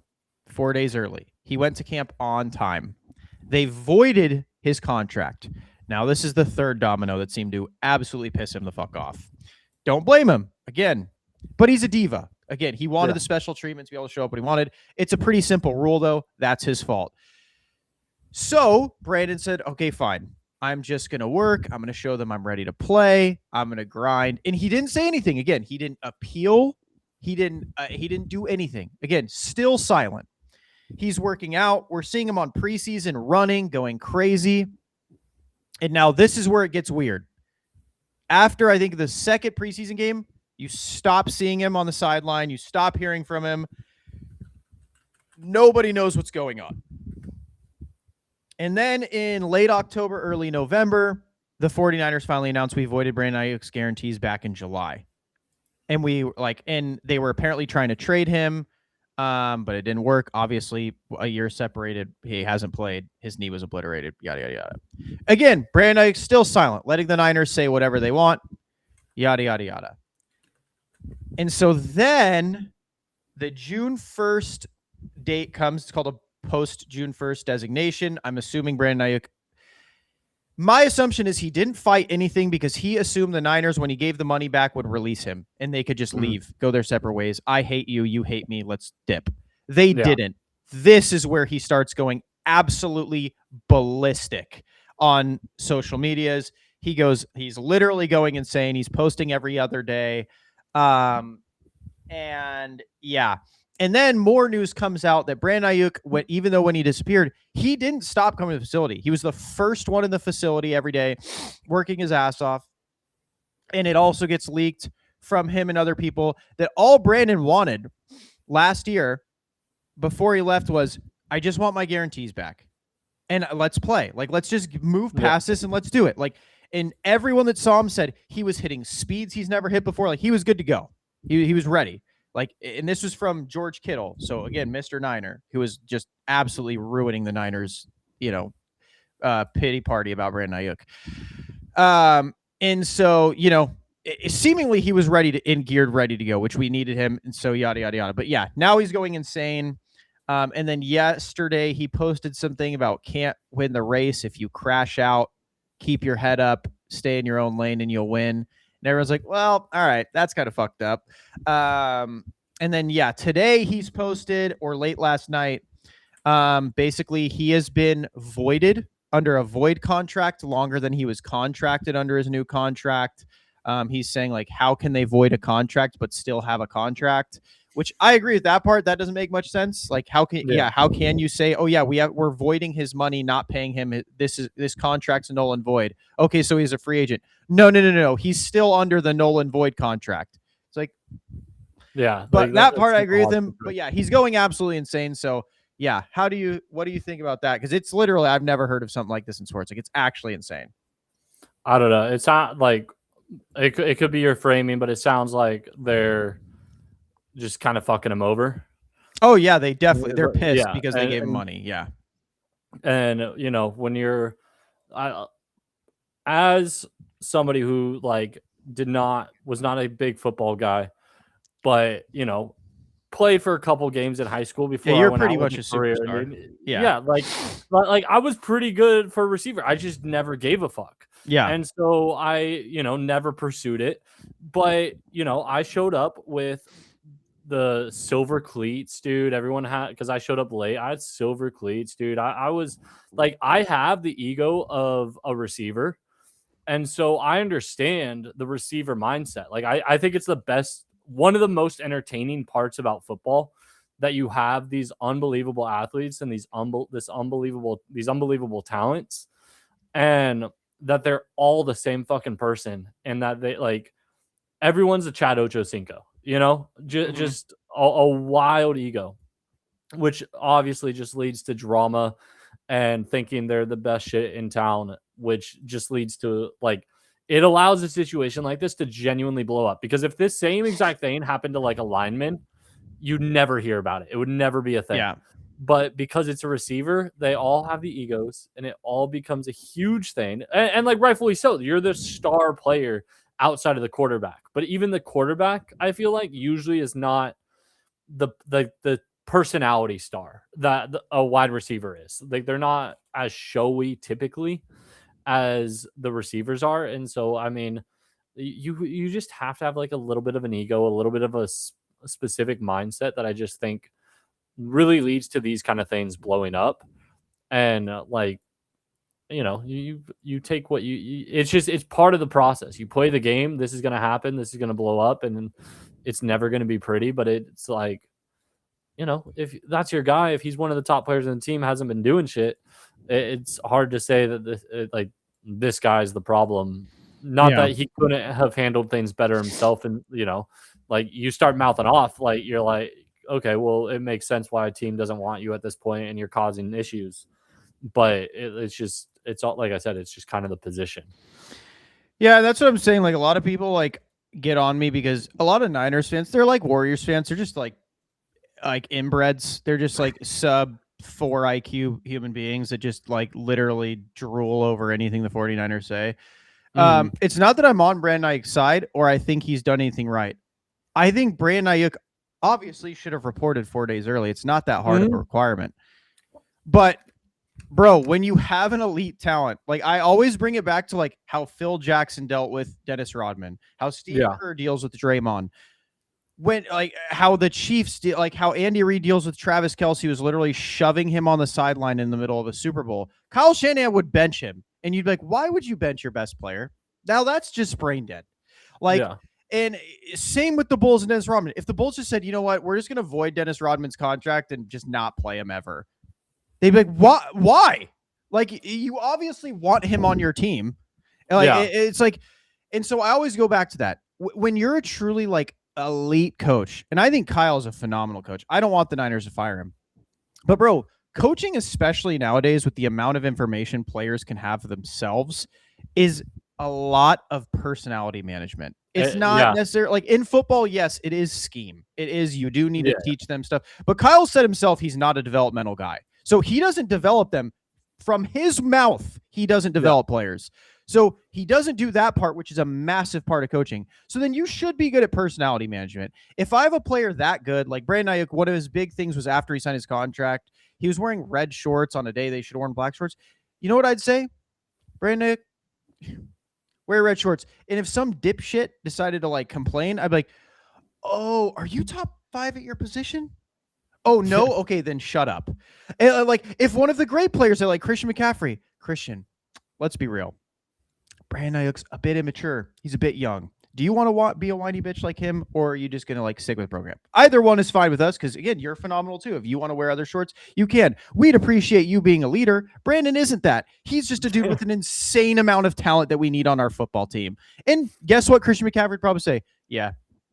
4 days early. He went to camp on time. They voided his contract. Now, this is the third domino that seemed to absolutely piss him the fuck off. Don't blame him. Again, but he's a diva. Again, he wanted the special treatment to be able to show up what he wanted. It's a pretty simple rule, though. That's his fault. So, Brandon said, okay, fine. I'm just going to work. I'm going to show them I'm ready to play. I'm going to grind. And he didn't say anything. Again, he didn't appeal. He didn't do anything. Again, still silent. He's working out. We're seeing him on preseason running, going crazy. And now this is where it gets weird. After, I think, the second preseason game, you stop seeing him on the sideline. You stop hearing from him. Nobody knows what's going on. And then in late October, early November, the 49ers finally announced we voided Brandon Aiyuk's guarantees back in July. And they were apparently trying to trade him, but it didn't work. Obviously, a year separated. He hasn't played. His knee was obliterated. Yada, yada, yada. Again, Brandon Aiyuk's still silent, letting the Niners say whatever they want. Yada, yada, yada. And so then the June 1st date comes. It's called a post-June 1st designation. I'm assuming Brandon Aiyuk. My assumption is he didn't fight anything because he assumed the Niners, when he gave the money back, would release him and they could just leave, go their separate ways. I hate you. You hate me. Let's dip. They didn't. This is where he starts going absolutely ballistic on social medias. He's literally going insane. He's posting every other day. And yeah. And then more news comes out that Brandon Aiyuk, even though when he disappeared, he didn't stop coming to the facility. He was the first one in the facility every day, working his ass off. And it also gets leaked from him and other people that all Brandon wanted last year before he left was, I just want my guarantees back. And let's play. Like, let's just move past this and let's do it. Like, and everyone that saw him said he was hitting speeds he's never hit before. Like, he was good to go. He was ready. Like, and this was from George Kittle. So again, Mr. Niner, who was just absolutely ruining the Niners, pity party about Brandon Aiyuk. And so, seemingly he was geared, ready to go, which we needed him. And so yada, yada, yada. But yeah, now he's going insane. And then yesterday he posted something about can't win the race. If you crash out, keep your head up, stay in your own lane and you'll win. And everyone's like, well, all right, that's kind of fucked up. And then, yeah, today he's posted, or late last night, basically he has been voided under a void contract longer than he was contracted under his new contract. He's saying, like, how can they void a contract but still have a contract? Which I agree with that part. That doesn't make much sense. Like, how can you say, oh yeah, we're voiding his money, not paying him. This contract's null and void. Okay, so he's a free agent. No. He's still under the null and void contract. It's like, yeah, but like, that part I agree with him. But yeah, he's going absolutely insane. So yeah, what do you think about that? Because it's literally, I've never heard of something like this in sports. Like, it's actually insane. I don't know. It's not like it could be your framing, but it sounds like they're just kind of fucking him over. Oh yeah, they're pissed because they gave him money. Yeah. And when you're as somebody who was not a big football guy, but played for a couple games in high school before. Yeah, you're pretty much a superstar. Yeah, like I was pretty good for a receiver. I just never gave a fuck. Yeah. And so I, never pursued it. But, I showed up with the silver cleats, dude. Everyone had, because I showed up late. I had silver cleats, dude. I was like, I have the ego of a receiver. And so I understand the receiver mindset. Like I think it's the best, one of the most entertaining parts about football, that you have these unbelievable athletes and these unbelievable talents, and that they're all the same fucking person, and that they like everyone's a Chad Ochocinco, just a wild ego, which obviously just leads to drama and thinking they're the best shit in town, which just leads to like, it allows a situation like this to genuinely blow up. Because if this same exact thing happened to like a lineman, you'd never hear about it. It would never be a thing. Yeah. But because it's a receiver, they all have the egos, and it all becomes a huge thing. And like rightfully so, you're the star player outside of the quarterback. But even the quarterback, I feel like, usually is not the personality star that a wide receiver is. Like, they're not as showy typically as the receivers are. And so, I mean, you just have to have like a little bit of an ego, a little bit of a specific mindset that I just think really leads to these kind of things blowing up. And like, you take what it's part of the process. You play the game. This is going to happen. This is going to blow up, and it's never going to be pretty. But it's like, if that's your guy, if he's one of the top players in the team, hasn't been doing shit, it's hard to say that this guy's the problem. Not that he couldn't have handled things better himself. And, like, you start mouthing off, like, you're like, okay, well, it makes sense why a team doesn't want you at this point and you're causing issues. But it's all, like I said, it's just kind of the position. Yeah, that's what I'm saying. Like, a lot of people like get on me because a lot of Niners fans, they're like Warriors fans. They're just like inbreds. They're just like sub 4 IQ human beings that just like literally drool over anything the 49ers say. It's not that I'm on Brandon Aiyuk's side or I think he's done anything right. I think Brandon Aiyuk obviously should have reported 4 days early. It's not that hard of a requirement. But bro, when you have an elite talent, like I always bring it back to like how Phil Jackson dealt with Dennis Rodman, how Steve Kerr deals with Draymond, when like how the Chiefs like how Andy Reid deals with Travis Kelce, was literally shoving him on the sideline in the middle of a Super Bowl. Kyle Shanahan would bench him, and you'd be like, why would you bench your best player? Now that's just brain dead. Like, and same with the Bulls and Dennis Rodman. If the Bulls just said, you know what, we're just going to void Dennis Rodman's contract and just not play him ever, they'd be like, why? Like, you obviously want him on your team. Like, it's like, and so I always go back to that. When you're a truly like elite coach, and I think Kyle's a phenomenal coach. I don't want the Niners to fire him. But bro, coaching, especially nowadays with the amount of information players can have for themselves, is a lot of personality management. It's not necessarily like in football. Yes, it is scheme. It is, you do need to teach them stuff. But Kyle said himself, he's not a developmental guy. So he doesn't develop them from his mouth. He doesn't develop players. So he doesn't do that part, which is a massive part of coaching. So then you should be good at personality management. If I have a player that good, like Brandon Aiyuk, one of his big things was after he signed his contract, he was wearing red shorts on a day they should have worn black shorts. You know what I'd say? Brandon Aiyuk, wear red shorts. And if some dipshit decided to like complain, I'd be like, oh, are you top 5 at your position? Oh, no? Okay, then shut up. And, like, if one of the great players are like Christian McCaffrey, Christian, let's be real. Brandon Aiyuk's a bit immature. He's a bit young. Do you want to be a whiny bitch like him, or are you just going to like stick with the program? Either one is fine with us because, again, you're phenomenal too. If you want to wear other shorts, you can. We'd appreciate you being a leader. Brandon isn't that. He's just a dude with an insane amount of talent that we need on our football team. And guess what? Christian McCaffrey would probably say, yeah,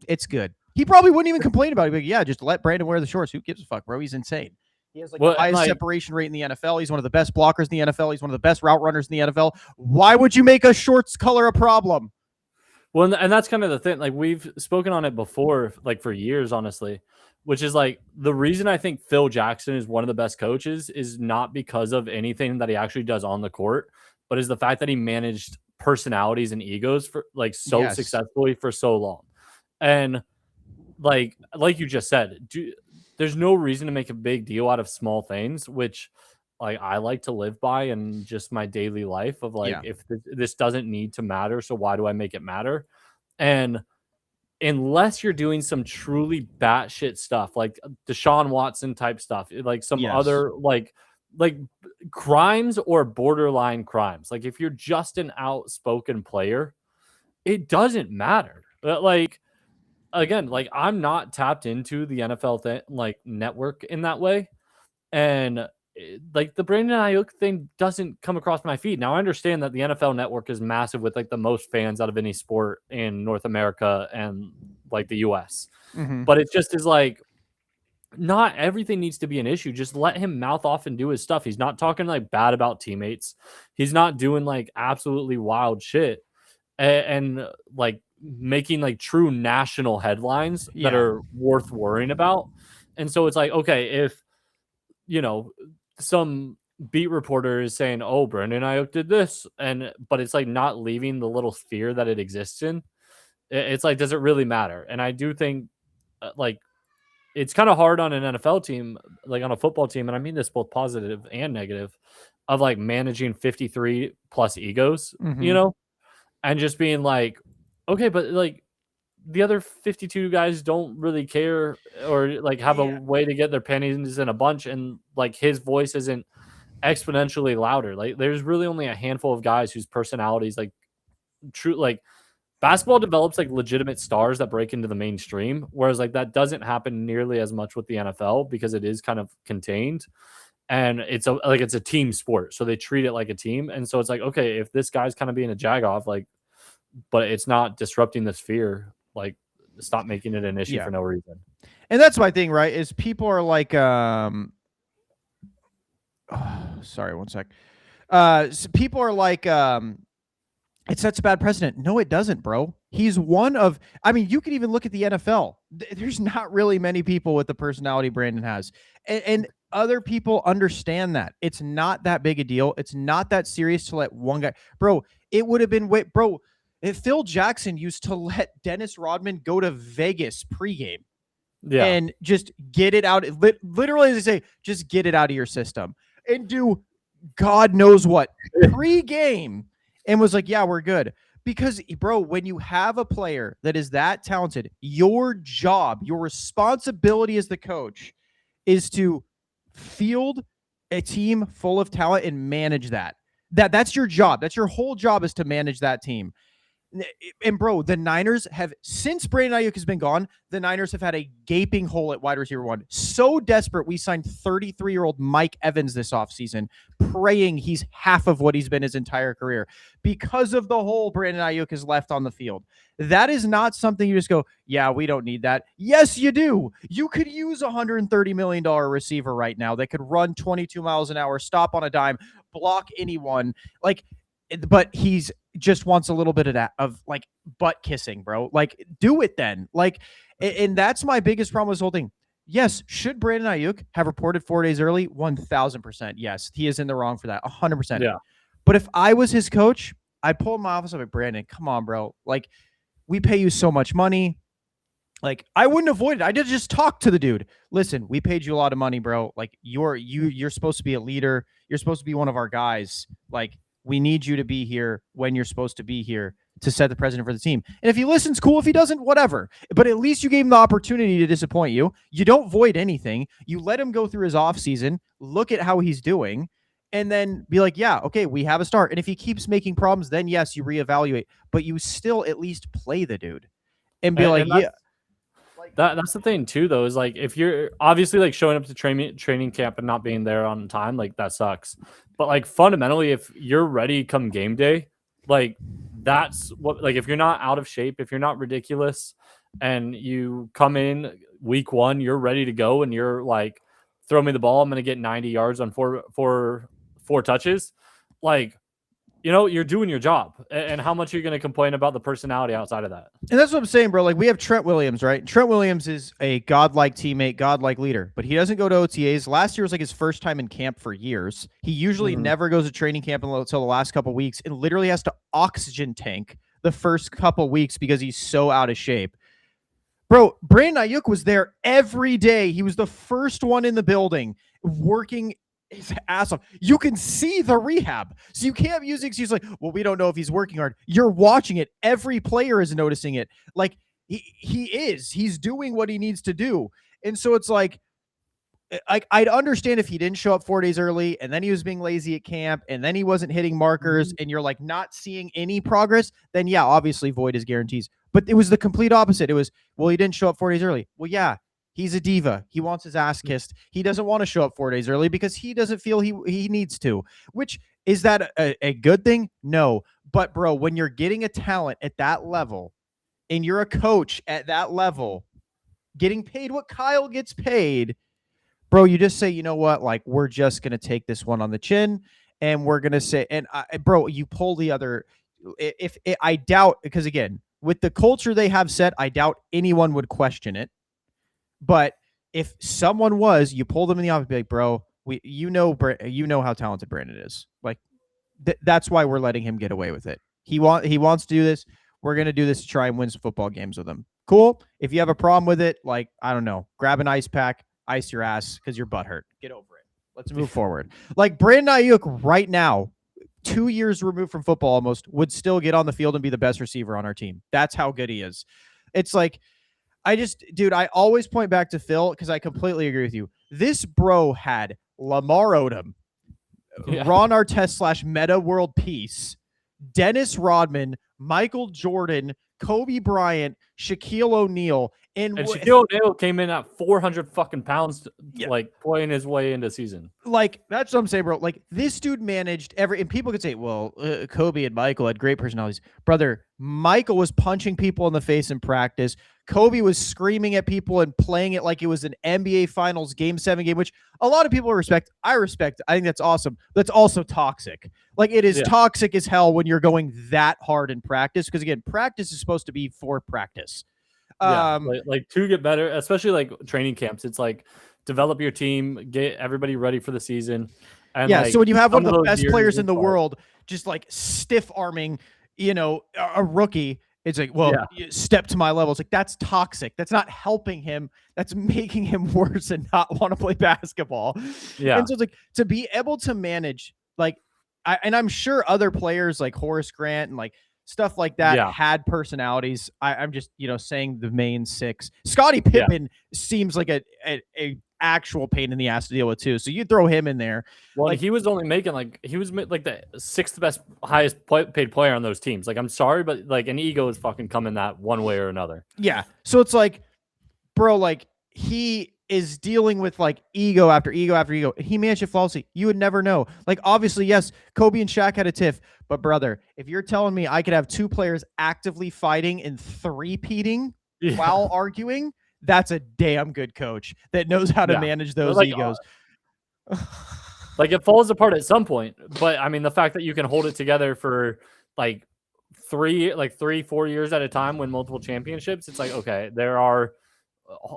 it's good. He probably wouldn't even complain about it. Like, yeah, just let Brandon wear the shorts. Who gives a fuck, bro? He's insane. He has like the highest separation rate in the NFL. He's one of the best blockers in the NFL. He's one of the best route runners in the NFL. Why would you make a shorts color a problem? Well, and that's kind of the thing. Like, we've spoken on it before, like for years, honestly, which is like the reason I think Phil Jackson is one of the best coaches is not because of anything that he actually does on the court, but is the fact that he managed personalities and egos for like so successfully for so long. And like you just said, there's no reason to make a big deal out of small things, which like I like to live by in just my daily life of like, if this doesn't need to matter, so why do I make it matter? And unless you're doing some truly batshit stuff, like Deshaun Watson type stuff, like some other like crimes or borderline crimes. Like if you're just an outspoken player, it doesn't matter. But like again, like I'm not tapped into the NFL like network in that way, and like the Brandon Aiyuk thing doesn't come across my feed. Now I understand that the NFL network is massive with like the most fans out of any sport in North America and like the US. But it just is like not everything needs to be an issue. Just let him mouth off and do his stuff. He's not talking like bad about teammates. He's not doing like absolutely wild shit and like making like true national headlines that are worth worrying about. And so it's like, okay, if you know, some beat reporter is saying, "Oh, Brandon Aiyuk did this," but it's like not leaving the little sphere that it exists in. It's like, does it really matter? And I do think, like, it's kind of hard on an NFL team, like on a football team, and I mean this both positive and negative, of like managing 53 plus egos, and just being like, okay, but like the other 52 guys don't really care or like have a way to get their pennies in a bunch, and like his voice isn't exponentially louder. Like there's really only a handful of guys whose personalities like true like basketball develops like legitimate stars that break into the mainstream, whereas like that doesn't happen nearly as much with the NFL because it is kind of contained. And it's a team sport, so they treat it like a team. And so it's like, okay, if this guy's kind of being a jagoff, like, but it's not disrupting the sphere, like stop making it an issue for no reason. And that's my thing, right? Is people are like, sorry, one sec. So people are like, it sets a bad precedent. No, it doesn't, bro. He's one of, I mean, you can even look at the NFL. There's not really many people with the personality Brandon has. And other people understand that. It's not that big a deal. It's not that serious to let one guy, bro, it would have been, if Phil Jackson used to let Dennis Rodman go to Vegas pregame and just get it out, literally, as they say, just get it out of your system and do God knows what pregame, and was like, yeah, we're good. Because, bro, when you have a player that is that talented, your job, your responsibility as the coach is to field a team full of talent and manage that. That's your job. That's your whole job, is to manage that team. And bro, the Niners have, since Brandon Aiyuk has been gone, the Niners have had a gaping hole at wide receiver one. So desperate, we signed 33-year-old Mike Evans this offseason, praying he's half of what he's been his entire career because of the hole Brandon Aiyuk has left on the field. That is not something you just go, yeah, we don't need that. Yes, you do. You could use a $130 million receiver right now that could run 22 miles an hour, stop on a dime, block anyone. Like, but he's just wants a little bit of that, of like butt kissing, bro. Like, do it then. Like, and that's my biggest problem with this whole thing. Yes, should Brandon Aiyuk have reported 4 days early? 1,000%. Yes, he is in the wrong for that. 100%. Yeah. But if I was his coach, I'd pull in my office. I'm like, Brandon, come on, bro. Like, we pay you so much money. Like, I wouldn't avoid it. I did just talk to the dude. Listen, we paid you a lot of money, bro. Like, you're supposed to be a leader. You're supposed to be one of our guys. Like, we need you to be here when you're supposed to be here to set the precedent for the team. And if he listens, cool. If he doesn't, whatever. But at least you gave him the opportunity to disappoint you. You don't void anything. You let him go through his offseason, look at how he's doing, and then be like, yeah, okay, we have a start. And if he keeps making problems, then yes, you reevaluate. But you still at least play the dude and be yeah. That's the thing too, though, is like if you're obviously like showing up to training camp and not being there on time, like that sucks. But like fundamentally, if you're ready come game day, like that's what, like if you're not out of shape, if you're not ridiculous, and you come in week one, you're ready to go, and you're like, throw me the ball, I'm gonna get 90 yards on four touches, like, you know, you're doing your job. And how much are you going to complain about the personality outside of that? And that's what I'm saying, bro. Like, we have Trent Williams, right? Trent Williams is a godlike teammate, godlike leader, but he doesn't go to OTAs. Last year was like his first time in camp for years. He usually never goes to training camp until the last couple of weeks, and literally has to oxygen tank the first couple of weeks because he's so out of shape. Bro, Brandon Aiyuk was there every day. He was the first one in the building working his ass off. You can see the rehab. So you can't use the excuse like, well, we don't know if he's working hard. You're watching it. Every player is noticing it. Like, He's doing what he needs to do. And so it's like, I'd understand if he didn't show up 4 days early and then he was being lazy at camp and then he wasn't hitting markers and you're like not seeing any progress, then yeah, obviously void his guarantees. But it was the complete opposite. It was, well, he didn't show up 4 days early. Well, yeah, he's a diva. He wants his ass kissed. He doesn't want to show up 4 days early because he doesn't feel he needs to. Which, is that a good thing? No. But bro, when you're getting a talent at that level and you're a coach at that level, getting paid what Kyle gets paid, bro, you just say, you know what, like, we're just going to take this one on the chin and we're going to say, and bro, you pull the other, if I doubt, because again, with the culture they have set, I doubt anyone would question it. But if someone was, you pull them in the office, be like, bro, you know how talented Brandon is. Like, that's why we're letting him get away with it. He wants to do this. We're going to do this to try and win some football games with him. Cool. If you have a problem with it, like, I don't know, grab an ice pack, ice your ass because your butt hurt. Get over it. Let's move forward. Like, Brandon Aiyuk right now, 2 years removed from football almost, would still get on the field and be the best receiver on our team. That's how good he is. It's like, dude, I always point back to Phil because I completely agree with you. This bro had Lamar Odom, Ron Artest / Meta World Peace, Dennis Rodman, Michael Jordan, Kobe Bryant, Shaquille O'Neal. And Shaquille O'Neal came in at 400 fucking pounds, like playing his way into season. Like, that's what I'm saying, bro. Like, this dude managed and people could say, well, Kobe and Michael had great personalities. Brother, Michael was punching people in the face in practice. Kobe was screaming at people and playing it like it was an NBA Finals Game 7 game, which a lot of people respect. I respect. I think that's awesome. That's also toxic. Like, it is toxic as hell when you're going that hard in practice. Because again, practice is supposed to be for practice. Like to get better, especially like training camps. It's like develop your team, get everybody ready for the season. And so when you have one of the best players in the world, just like stiff arming, a rookie, it's like, well, step to my level. It's like, that's toxic. That's not helping him. That's making him worse and not want to play basketball. Yeah. And so it's like, to be able to manage, like, I'm sure other players like Horace Grant and like stuff like that had personalities. I'm just, saying the main six. Scottie Pippen seems like a actual pain in the ass to deal with too. So you throw him in there. Well, like, he was only making like the sixth best, highest paid player on those teams. Like, I'm sorry, but like an ego is fucking coming that one way or another. Yeah. So it's like, bro, like he is dealing with like ego after ego after ego. He managed it flawlessly. You would never know. Like, obviously, yes, Kobe and Shaq had a tiff, but brother, if you're telling me I could have two players actively fighting and three-peating while arguing, that's a damn good coach that knows how to manage those egos. Like, it falls apart at some point, but I mean, the fact that you can hold it together for like 3-4 years at a time, win multiple championships, it's like, okay, there are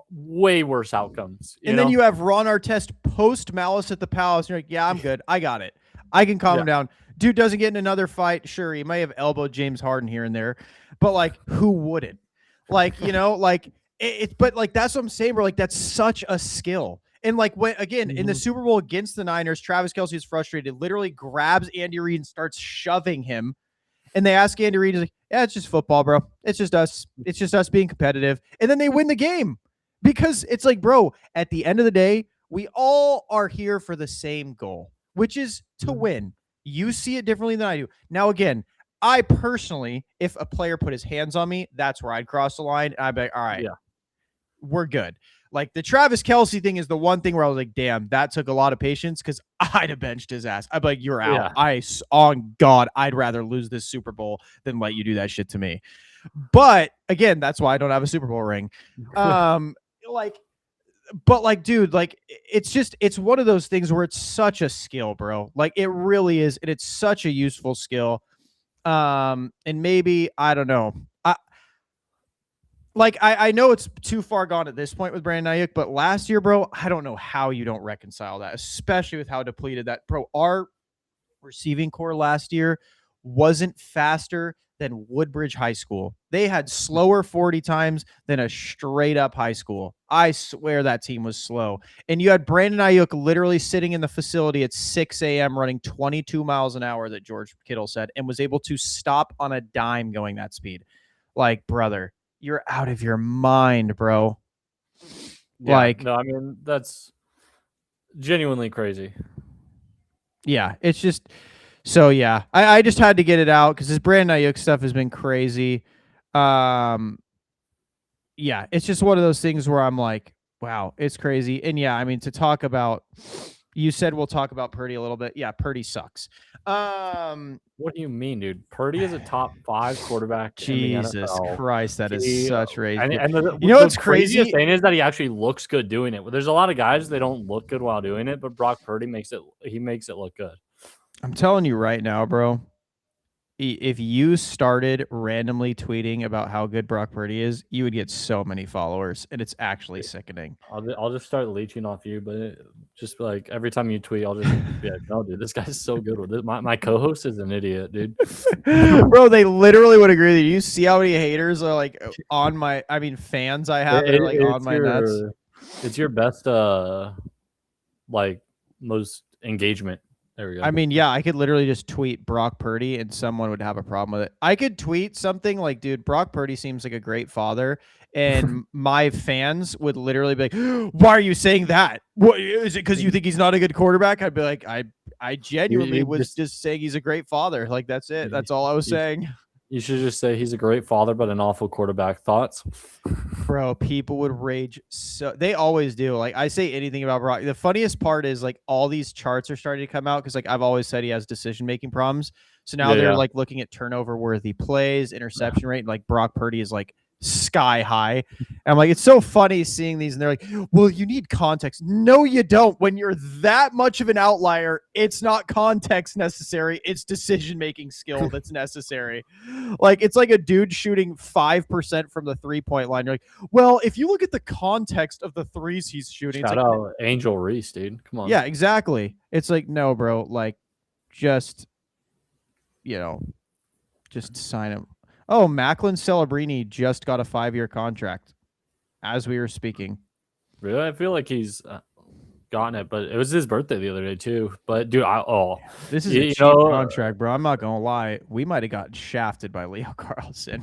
way worse outcomes. Then you have Ron Artest post Malice at the Palace. And you're like, yeah, I'm good. I got it. I can calm him down. Dude doesn't get in another fight. Sure, he may have elbowed James Harden here and there, but like, who wouldn't? Like, like but like, that's what I'm saying, bro. Like, that's such a skill. And like, when again in the Super Bowl against the Niners, Travis Kelce is frustrated, literally grabs Andy Reid and starts shoving him. And they ask Andy Reid, he's like, yeah, it's just football, bro. It's just us. It's just us being competitive. And then they win the game because it's like, bro, at the end of the day, we all are here for the same goal, which is to win. You see it differently than I do. Now, again, I personally, if a player put his hands on me, that's where I'd cross the line. And I'd be like, all right, we're good. Like, the Travis Kelce thing is the one thing where I was like, damn, that took a lot of patience because I'd have benched his ass. I'd be like, you're out. On God, I'd rather lose this Super Bowl than let you do that shit to me. But again, that's why I don't have a Super Bowl ring. Dude, like, it's one of those things where it's such a skill, bro. Like, it really is. And it's such a useful skill. And maybe, I don't know. I know it's too far gone at this point with Brandon Aiyuk, but last year, bro, I don't know how you don't reconcile that, especially with how depleted that, bro, our receiving core last year wasn't faster than Woodbridge High School. They had slower 40 times than a straight up high school. I swear that team was slow. And you had Brandon Aiyuk literally sitting in the facility at 6 a.m. running 22 miles an hour that George Kittle said, and was able to stop on a dime going that speed. Like, brother, you're out of your mind, bro. Yeah, Like, no, I mean that's genuinely crazy. yeah, it's just so yeah. I just had to get it out because this Brandon Aiyuk stuff has been crazy. Um, yeah, it's just one of those things where I'm like, wow, it's crazy. And yeah, I mean, to talk about, you said we'll talk about Purdy a little bit. Yeah, Purdy sucks. What do you mean, dude? Purdy is a top 5 quarterback in the Jesus NFL. Christ, that is He such rage. and You know the what's craziest crazy? thing is that he actually looks good doing it. There's a lot of guys they don't look good while doing it, but Brock Purdy makes it look good. I'm telling you right now, bro. If you started randomly tweeting about how good Brock Purdy is, you would get so many followers, and it's actually sickening. I'll just start leeching off you, but just like every time you tweet, I'll just be like, "No, dude, this guy's so good with it." My co-host is an idiot, dude. Bro, they literally would agree with you. You see how many haters are like on my, I mean, fans I have that are like on my nuts. It's your best, like most engagement. There we go. I mean, yeah, I could literally just tweet Brock Purdy and someone would have a problem with it. I could tweet something like, dude, Brock Purdy seems like a great father. And my fans would literally be like, why are you saying that? What is it because you think he's not a good quarterback? I'd be like, I genuinely was just saying he's a great father. Like, that's it. That's all I was saying. You should just say he's a great father, but an awful quarterback. Thoughts? Bro, people would rage. So they always do. Like, I say anything about Brock. The funniest part is like all these charts are starting to come out because like I've always said he has decision-making problems. So now they're like looking at turnover worthy plays, interception rate, and like Brock Purdy is like sky high. And I'm like, it's so funny seeing these, and they're like, well, you need context. No, you don't. When you're that much of an outlier, it's not context necessary. It's decision-making skill that's necessary. Like, it's like a dude shooting 5% from the 3-point line. You're like, well, if you look at the context of the threes he's shooting, Shout out Angel Reese, dude. Come on. Yeah, exactly. It's like, no, bro, like just just sign him. Oh, Macklin Celebrini just got a 5-year contract as we were speaking. Really? I feel like he's gotten it, but it was his birthday the other day too. But dude, this is a cheap contract, bro. I'm not gonna lie. We might have gotten shafted by Leo Carlson.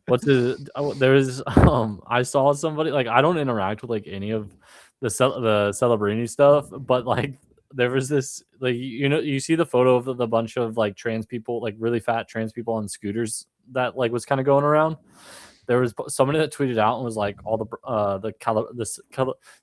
What's his? There's I saw somebody like I don't interact with like any of the Celebrini stuff, but like there was this like you see the photo of the bunch of like trans people, like really fat trans people on scooters that like was kind of going around. There was somebody that tweeted out and was like all the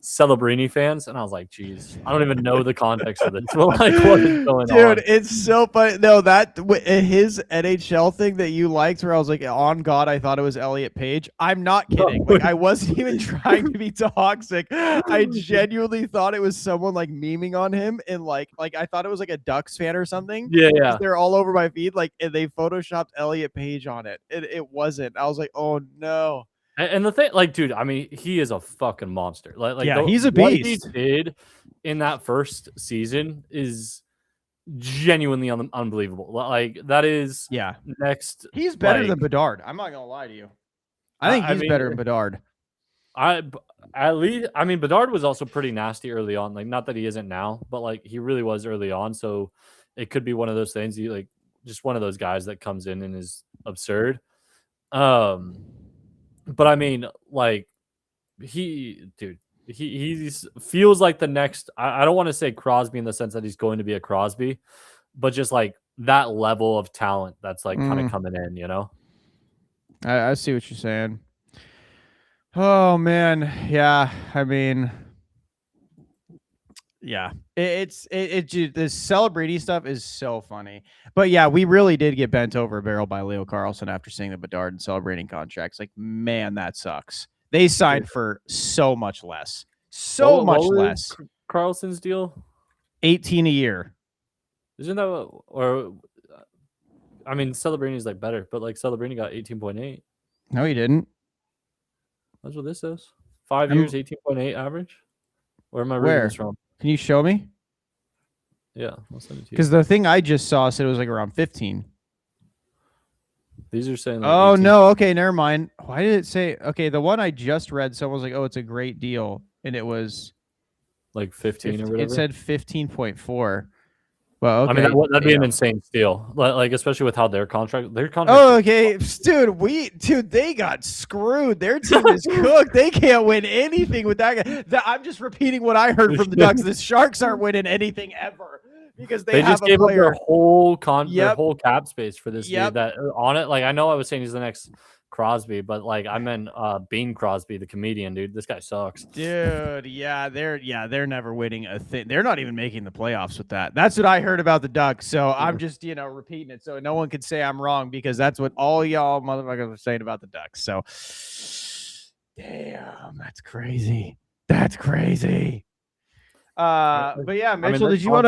Celebrini fans, and I was like, "Geez, I don't even know the context of this. But like, what is going on?" Dude, it's so funny. No, that his NHL thing that you liked, where I was like, "On God, I thought it was Elliot Page." I'm not kidding. Like, I wasn't even trying to be toxic. I genuinely thought it was someone like memeing on him, and like I thought it was like a Ducks fan or something. Yeah. They're all over my feed, like, and they photoshopped Elliot Page on it. It wasn't. I was like, "Oh no." And the thing, like, dude, I mean, he is a fucking monster. Like yeah, he's a beast. What he did in that first season is genuinely unbelievable. Like, that is next. He's better than Bedard. I'm not gonna lie to you. I think he's better than Bedard. Bedard was also pretty nasty early on. Like, not that he isn't now, but like he really was early on. So it could be one of those things. You like just one of those guys that comes in and is absurd. But I mean, like he feels like the next. I don't want to say Crosby in the sense that he's going to be a Crosby, but just like that level of talent that's like kind of coming in. You know, I see what you're saying. Oh man, yeah. I mean, yeah. This Celebrini stuff is so funny. But yeah, we really did get bent over a barrel by Leo Carlson after seeing the Bedard and Celebrini contracts. Like, man, that sucks. They signed for so much less. So much less. Carlson's deal? 18 a year. Isn't that what, or I mean, Celebrini's like better, but like Celebrini got 18.8. No, he didn't. That's what this says. 5 years, 18.8 average. Where am I reading this from? Can you show me? Yeah, I'll send it to you. Because the thing I just saw said it was like around 15. These are saying. Like oh 18. No, okay, never mind. Why did it say? Okay, the one I just read, someone was like, "Oh, it's a great deal," and it was like 15 or whatever. It said 15.4, Well, okay. I mean, that'd be an insane steal. Like especially with how their contract. Oh, okay, dude, they got screwed. Their team is cooked. They can't win anything with that guy. I'm just repeating what I heard from the Ducks. The Sharks aren't winning anything ever because they have just a gave up player. their whole cap space for this dude. That on it. Like I know I was saying he's the next Crosby, but like I meant Bean Crosby, the comedian, dude. This guy sucks. Dude, they're never winning a thing. They're not even making the playoffs with that. That's what I heard about the Ducks. So I'm just, repeating it so no one could say I'm wrong because that's what all y'all motherfuckers are saying about the Ducks. So damn, that's crazy. That's crazy. But yeah, Mitchell, did you want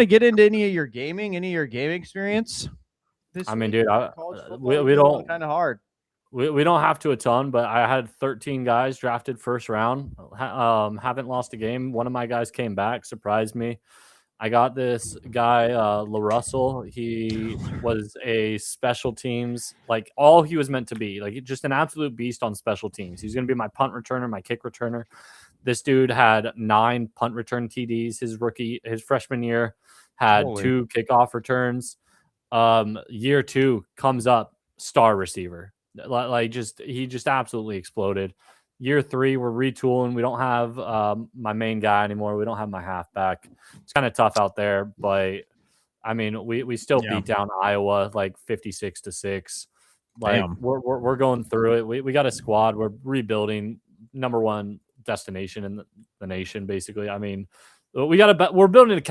to get into any of your gaming experience? Dude, we don't kind of hard. We don't have to a ton, but I had 13 guys drafted first round. Haven't lost a game. One of my guys came back, surprised me. I got this guy, LaRussell. He was a special teams, like all he was meant to be, like just an absolute beast on special teams. He's going to be my punt returner, my kick returner. This dude had 9 punt return TDs. His freshman year had 2 kickoff returns. Year 2 comes up, star receiver. He just absolutely exploded. Year 3, we're retooling. We don't have my main guy anymore. We don't have my halfback. It's kind of tough out there, but I mean, we still beat down Iowa like 56-6. Like we're going through it. We got a squad. We're rebuilding. Number 1 destination in the nation, basically. I mean, we're building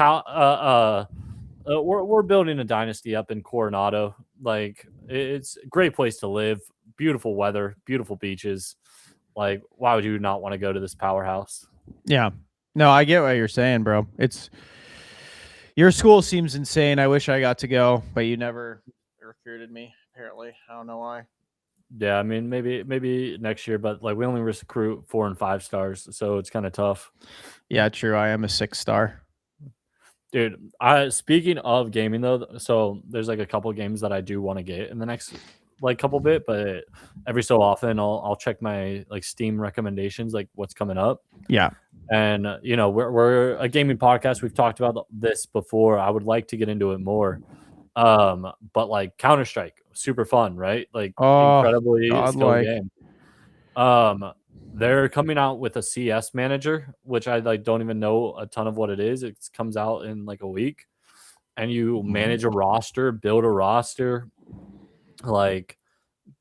we're building a dynasty up in Coronado. Like it's a great place to live, beautiful weather, beautiful beaches. Like, why would you not want to go to this powerhouse? Yeah, no, I get what you're saying, bro. Your school seems insane. I wish I got to go, but you never recruited me. Apparently, I don't know why. Yeah, I mean, maybe next year, but like we only recruit 4 and 5 stars, so it's kind of tough. Yeah, true. I am a 6-star. Dude, speaking of gaming though, so there's like a couple games that I do want to get in the next like couple bit, but every so often I'll check my like Steam recommendations, like what's coming up. Yeah. And we're a gaming podcast. We've talked about this before. I would like to get into it more. But like Counter-Strike, super fun, right? Like incredibly skilled game. They're coming out with a CS manager, which I like don't even know a ton of what it is. It comes out in like a week, and you manage a roster, build a roster, like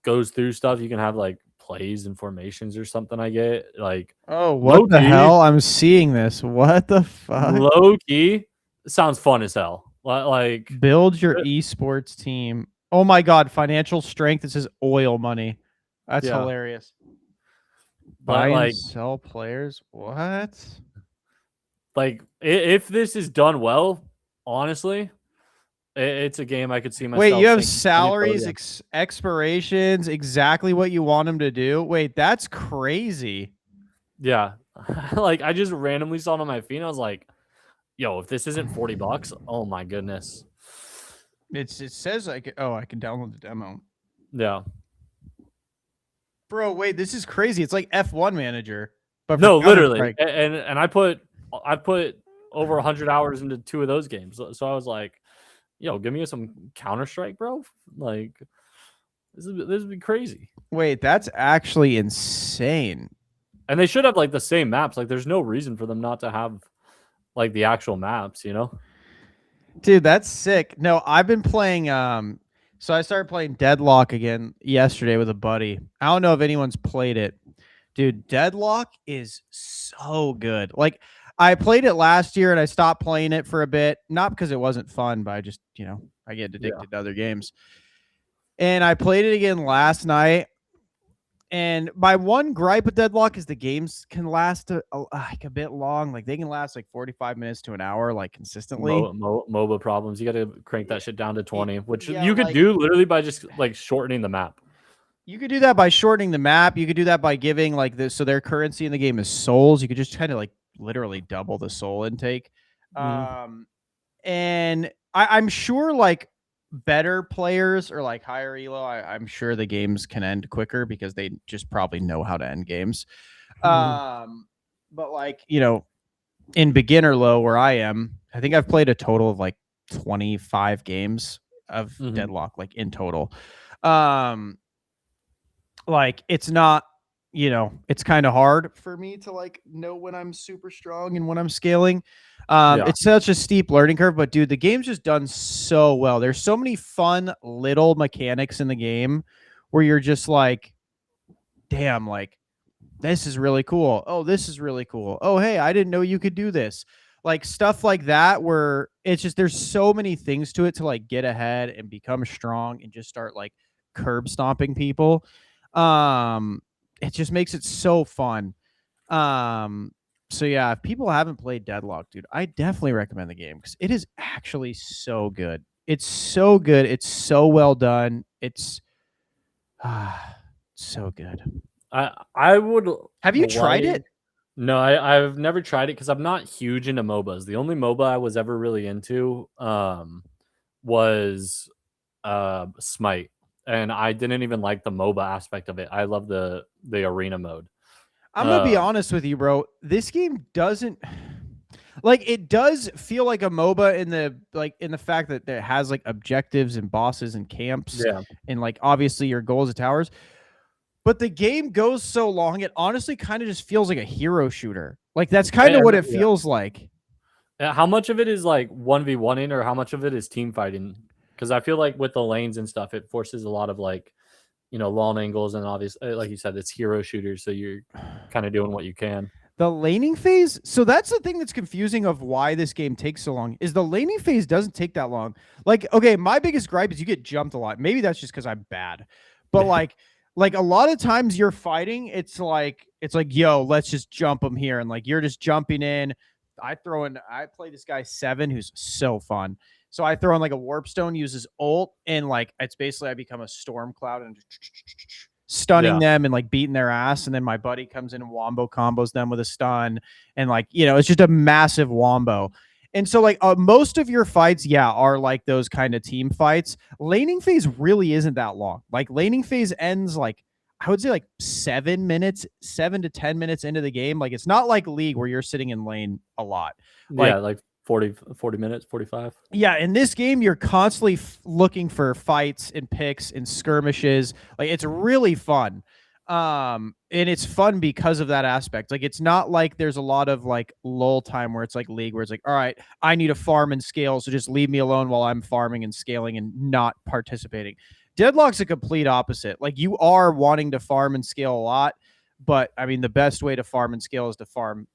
goes through stuff. You can have like plays and formations or something. I get like, what the hell? I'm seeing this. What the fuck? Low key sounds fun as hell. Like build your esports team. Oh my god, financial strength. This is oil money. That's hilarious. Buy and sell players. What? Like if this is done well, honestly, it's a game I could see myself. Wait, you have salaries, expirations, exactly what you want them to do. Wait, that's crazy. Yeah, like I just randomly saw it on my feed. And I was like, "Yo, if this isn't $40, oh my goodness!" It says I can download the demo. Yeah. Bro, wait, this is crazy. It's like F1 Manager. But no, literally. And I put over 100 hours into 2 of those games. So I was like, yo, give me some Counter-Strike, bro. Like, this would be crazy. Wait, that's actually insane. And they should have like the same maps. Like, there's no reason for them not to have like the actual maps, you know? Dude, that's sick. No, I've been playing so I started playing Deadlock again yesterday with a buddy. I don't know if anyone's played it. Dude, Deadlock is so good. Like, I played it last year and I stopped playing it for a bit. Not because it wasn't fun, but I just, I get addicted to other games. And I played it again last night. And my one gripe with Deadlock is the games can last like a bit long. Like they can last like 45 minutes to an hour, like consistently. MOBA problems. You got to crank that shit down to 20, which you could do literally by just like shortening the map. You could do that by shortening the map. You could do that by giving like this. So their currency in the game is souls. You could just kind of like literally double the soul intake. And I'm sure like better players or like higher elo, I'm sure the games can end quicker because they just probably know how to end games. But like, in beginner low where I am, I think I've played a total of like 25 games of Mhm. Deadlock, like in total. Like it's not, it's kind of hard for me to like know when I'm super strong and when I'm scaling. Yeah. It's such a steep learning curve, but dude, the game's just done so well. There's so many fun little mechanics in the game where you're just like, damn, like this is really cool. Oh, this is really cool. Oh, hey, I didn't know you could do this. Like stuff like that, where it's just there's so many things to it to like get ahead and become strong and just start like curb stomping people. Um, it just makes it so fun. Um, so yeah, if people haven't played Deadlock, dude, I definitely recommend the game because it is actually so good. It's so good. It's so well done. It's so good. I would Have you tried like it? No, I've never tried it because I'm not huge into MOBAs. The only MOBA I was ever really into was Smite, and I didn't even like the MOBA aspect of it. I love the arena mode. I'm gonna be Um, honest with you, bro. This game doesn't like it does feel like a MOBA in the fact that it has like objectives and bosses and camps yeah, and like obviously your goals and towers. But the game goes so long, it honestly kind of just feels like a hero shooter. Like that's kind of what it yeah. feels like. How much of it is like 1v1ing or how much of it is team fighting? Because I feel like with the lanes and stuff, it forces a lot of like long angles and obviously, like you said, it's hero shooters, so you're kind of doing what you can. The laning phase, so that's the thing that's confusing of why this game takes so long, is the laning phase doesn't take that long. Like, okay, my biggest gripe is you get jumped a lot. Maybe that's just because I'm bad. But like a lot of times you're fighting, it's like, yo, let's just jump them here. And like you're just jumping in. I play this guy 7 who's so fun. So I throw in like a warp stone, uses ult, and like it's basically I become a storm cloud and just stunning Yeah, them and like beating their ass. And then my buddy comes in and wombo combos them with a stun. And like, it's just a massive wombo. And so like most of your fights, yeah, are like those kind of team fights. Laning phase really isn't that long. Like laning phase ends like I would say like 7 to 10 minutes into the game. Like it's not like League where you're sitting in lane a lot. yeah, Like like 40 minutes, 45. yeah, in this game, you're constantly looking for fights and picks and skirmishes. Like it's really fun. And it's fun because of that aspect. Like it's not like there's a lot of like lull time where it's like League where it's like, all right, I need to farm and scale, so just leave me alone while I'm farming and scaling and not participating. Deadlock's a complete opposite. Like you are wanting to farm and scale a lot, but I mean the best way to farm and scale is to farm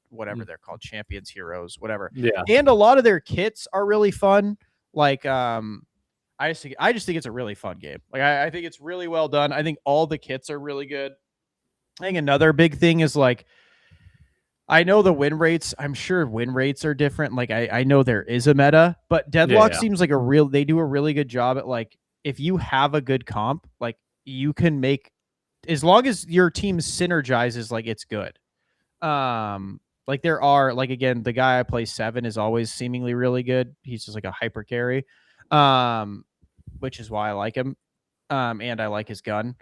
whatever they're called, champions, heroes, whatever. Yeah, And a lot of their kits are really fun. Like I just think it's a really fun game. Like I think it's really well done. I think all the kits are really good. I think another big thing is like I know the win rates. I'm sure win rates are different. Like I know there is a meta, but Deadlock yeah, seems like they do a really good job at like if you have a good comp, like you can make as long as your team synergizes, like it's good. Like there are like again, the guy I play 7 is always seemingly really good. He's just like a hyper carry. Which is why I like him. And I like his gun.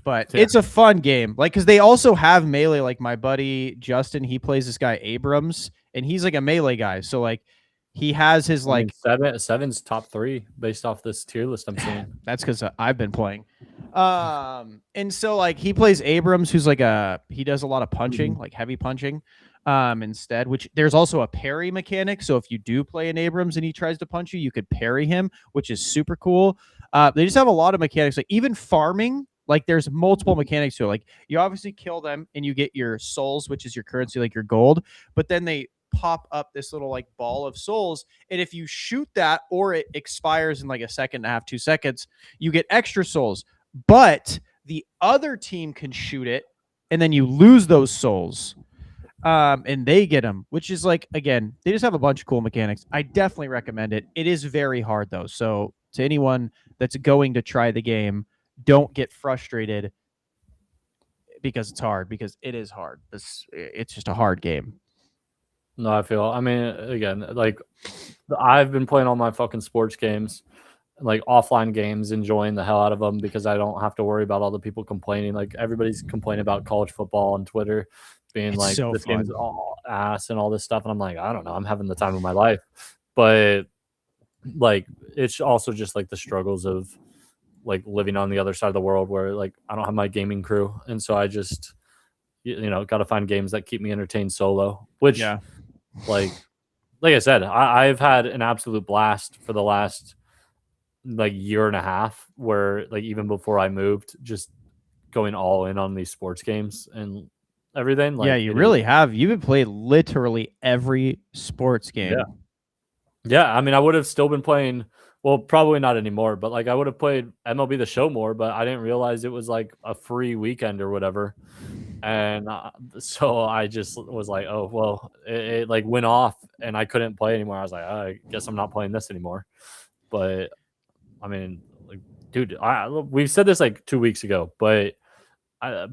But yeah. it's a fun game. Like cuz they also have melee like my buddy Justin, he plays this guy Abrams and he's like a melee guy. So like he has his I mean, like seven's top 3 based off this tier list I'm seeing. that's because I've been playing. And so like he plays Abrams, who's like he does a lot of punching, like heavy punching, instead, which there's also a parry mechanic. So if you do play an Abrams and he tries to punch you, you could parry him, which is super cool. They just have a lot of mechanics, like even farming. Like there's multiple mechanics to it. Like you obviously kill them and you get your souls, which is your currency, like your gold. But then they pop up this little like ball of souls, and if you shoot that or it expires in like a second and a half, 2 seconds, you get extra souls. But the other team can shoot it, and then you lose those souls. And they get them, which is like again, they just have a bunch of cool mechanics. I definitely recommend it. It is very hard though, so to anyone that's going to try the game, don't get frustrated because it's hard, because it is hard. It's just a hard game. No, I mean, again, like I've been playing all my fucking sports games, like offline games, enjoying the hell out of them because I don't have to worry about all the people complaining. Like everybody's complaining about college football on Twitter, being It's like so this fun. game's all ass and all this stuff, and I'm like, I don't know, I'm having the time of my life. But like it's also just like the struggles of like living on the other side of the world where like I don't have my gaming crew, and so I just got to find games that keep me entertained solo. Which Yeah. like like I said, I've had an absolute blast for the last like year and a half, where like even before I moved, just going all in on these sports games and everything. Yeah, Like you it is, really have. You've played literally every sports yeah. game. Yeah, I mean, I would have still been playing. Well, probably not anymore, but like I would have played MLB The Show more. But I didn't realize it was like a free weekend or whatever, and so I just was like, oh well, it like went off, and I couldn't play anymore. I was like, oh, I guess I'm not playing this anymore. But I mean, like, dude, we've said this like 2 weeks ago, but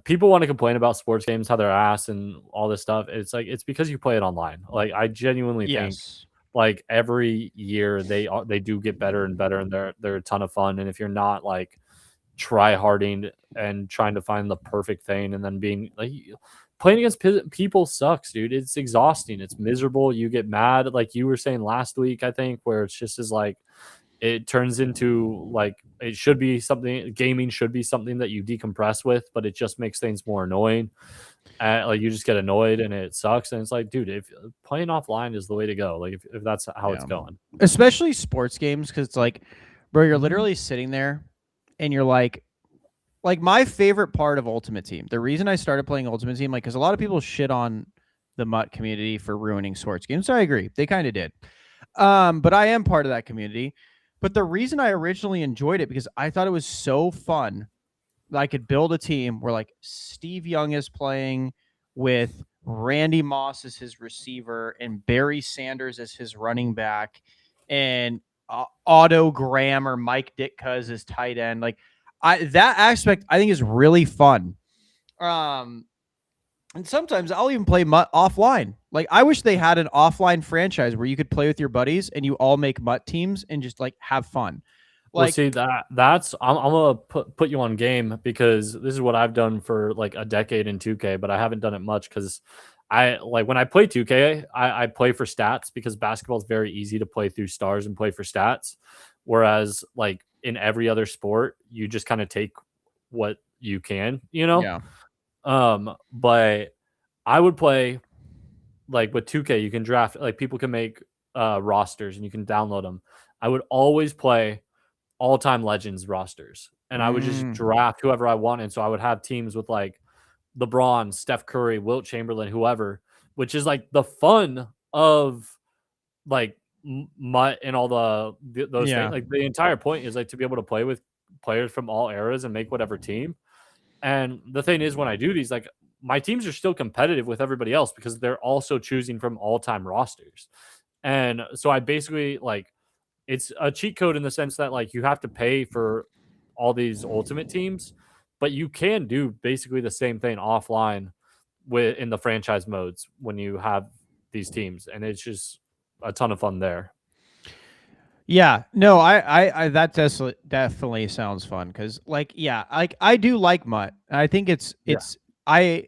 people want to complain about sports games, how they're ass and all this stuff. It's like it's because you play it online. Like I genuinely think Yes. like every year they do get better and better, and they're a ton of fun. And if you're not like try harding and trying to find the perfect thing, and then being like playing against people sucks, dude. It's exhausting. It's miserable. You get mad, like you were saying last week, I think, where it's just as like it turns into like it should be something. Gaming should be something that you decompress with, but it just makes things more annoying. Like you just get annoyed and it sucks. And it's like, dude, if playing offline is the way to go, like if that's how it's Yeah. going. Especially sports games, because it's like, bro, you're literally sitting there and you're like my favorite part of Ultimate Team. The reason I started playing Ultimate Team, like, because a lot of people shit on the MUT community for ruining sports games. So I agree, they kind of did. But I am part of that community. But the reason I originally enjoyed it because I thought it was so fun that I could build a team where like Steve Young is playing with Randy Moss as his receiver and Barry Sanders as his running back and Otto Graham or Mike Ditka as his tight end. Like that aspect I think is really fun. Um, and sometimes I'll even play MUT offline. Like I wish they had an offline franchise where you could play with your buddies and you all make MUT teams and just like have fun. Well, Like see that's I'm gonna put you on game, because this is what I've done for like a decade in 2K, but I haven't done it much because I like when I play 2K, I play for stats because basketball is very easy to play through stars and play for stats, whereas like in every other sport, you just kind of take what you can, yeah. But I would play like with 2K, you can draft, like people can make rosters and you can download them. I would always play all-time legends rosters, and I would just Mm, draft whoever I wanted. So I would have teams with like LeBron, Steph Curry, Wilt Chamberlain, whoever, which is like the fun of like MUT and all those things. yeah. Like the entire point is like to be able to play with players from all eras and make whatever team. And the thing is, when I do these, like my teams are still competitive with everybody else because they're also choosing from all-time rosters. And so I basically like it's a cheat code in the sense that like you have to pay for all these ultimate teams, but you can do basically the same thing offline with in the franchise modes when you have these teams, and it's just a ton of fun there. Yeah, no, I that definitely sounds fun because, like, yeah, like I do like MUT. I think Yeah. I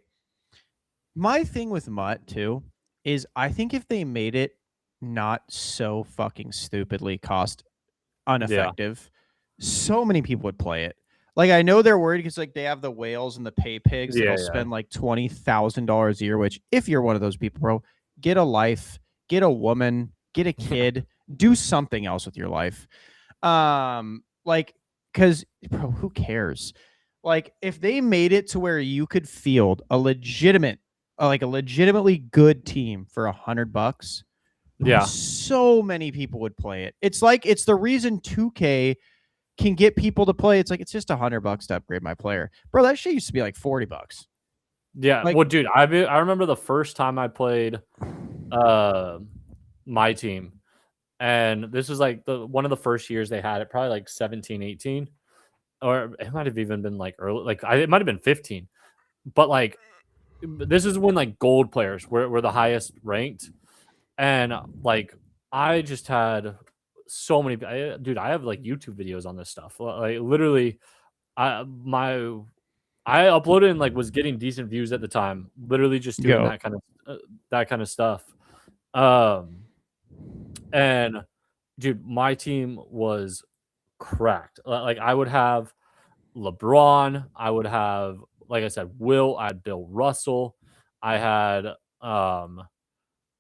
my thing with MUT too is I think if they made it not so fucking stupidly cost Yeah. ineffective, so many people would play it. Like I know they're worried because like they have the whales and the pay pigs that'll Yeah. Yeah. spend like $20,000 a year. Which if you're one of those people, bro, get a life, get a woman, get a kid, do something else with your life. Like because bro, who cares? Like if they made it to where you could field a like a legitimately good team for $100, bro, Yeah. so many people would play it. It's like it's the reason 2K can get people to play. It's like it's just $100 to upgrade my player, bro. That shit used to be like $40. Yeah. Like, Well, dude, I remember the first time I played uh my team, and this was like the one of the first years they had it, probably like 17, 18, or it might have even been like early, like it might have been 15. But like this is when like gold players were the highest ranked, and like I just had so many. Dude, I have like YouTube videos on this stuff. Like literally, my I uploaded and like was getting decent views at the time. Literally just doing that kind of stuff. Um, and dude, my team was cracked. Like I would have LeBron, I would have, like I said, Will, I had Bill Russell, I had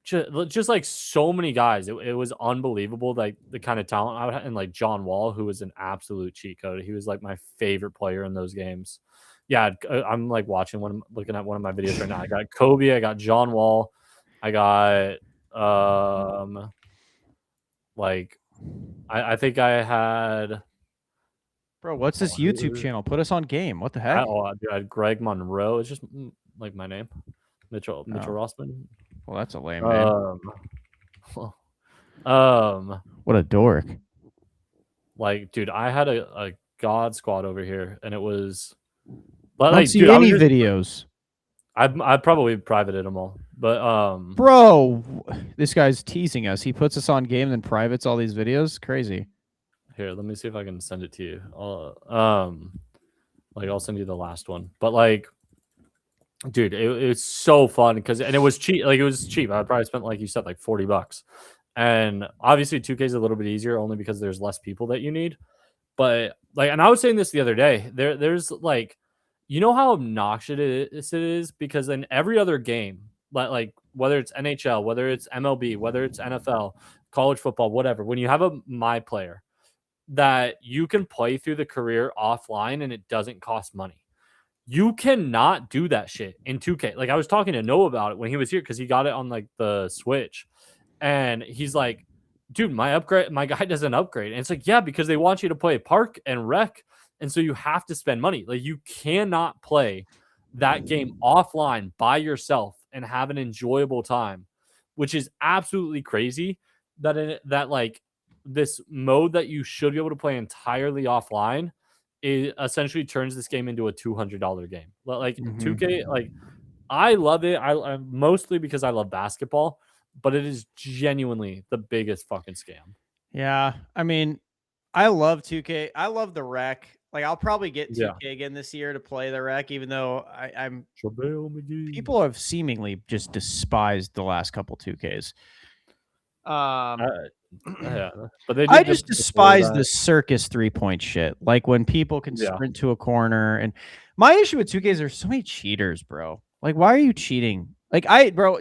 just like so many guys. It was unbelievable, like the kind of talent I would have, and like John Wall, who was an absolute cheat code. He was like my favorite player in those games. Yeah, I'm like looking at one of my videos right now. I got Kobe, I got John Wall, I got like I think I had Bro, what's this YouTube channel? Put us on game. What the heck? I had Greg Monroe. It's just like my name, Mitchell Oh. Rossman. Well, that's a lame name. What a dork. Like, dude, I had a god squad over here, and it was. I don't see any videos. I probably privated them all, but bro, this guy's teasing us. He puts us on game, then privates all these videos. Crazy. Here, let me see if I can send it to you. Like I'll send you the last one, but like, dude, it's so fun because it was cheap. Like it was cheap. I probably spent, like you said, like $40, and obviously 2K is a little bit easier only because there's less people that you need. But like, and I was saying this the other day. There's like, you know how obnoxious it is because in every other game, like whether it's NHL, whether it's MLB, whether it's NFL, college football, whatever, when you have a my player that you can play through the career offline and it doesn't cost money. You cannot do that shit in 2K. Like I was talking to Noah about it when he was here because he got it on like the Switch, and he's like, "Dude, my guy doesn't upgrade." And it's like, yeah, because they want you to play Park and Rec, and so you have to spend money. Like you cannot play that game offline by yourself and have an enjoyable time, which is absolutely crazy. That like this mode that you should be able to play entirely offline, it essentially turns this game into a $200 game. Like 2K, like I love it. I mostly because I love basketball, but it is genuinely the biggest fucking scam. Yeah, I mean, I love 2K. I love the rec. Like I'll probably get 2K again this year to play the rec, even though I'm people have seemingly just despised the last couple 2Ks. Yeah, but they I just despise the circus 3-point shit. Like when people can sprint to a corner, and my issue with 2K is there's so many cheaters, bro. Like, why are you cheating? Like,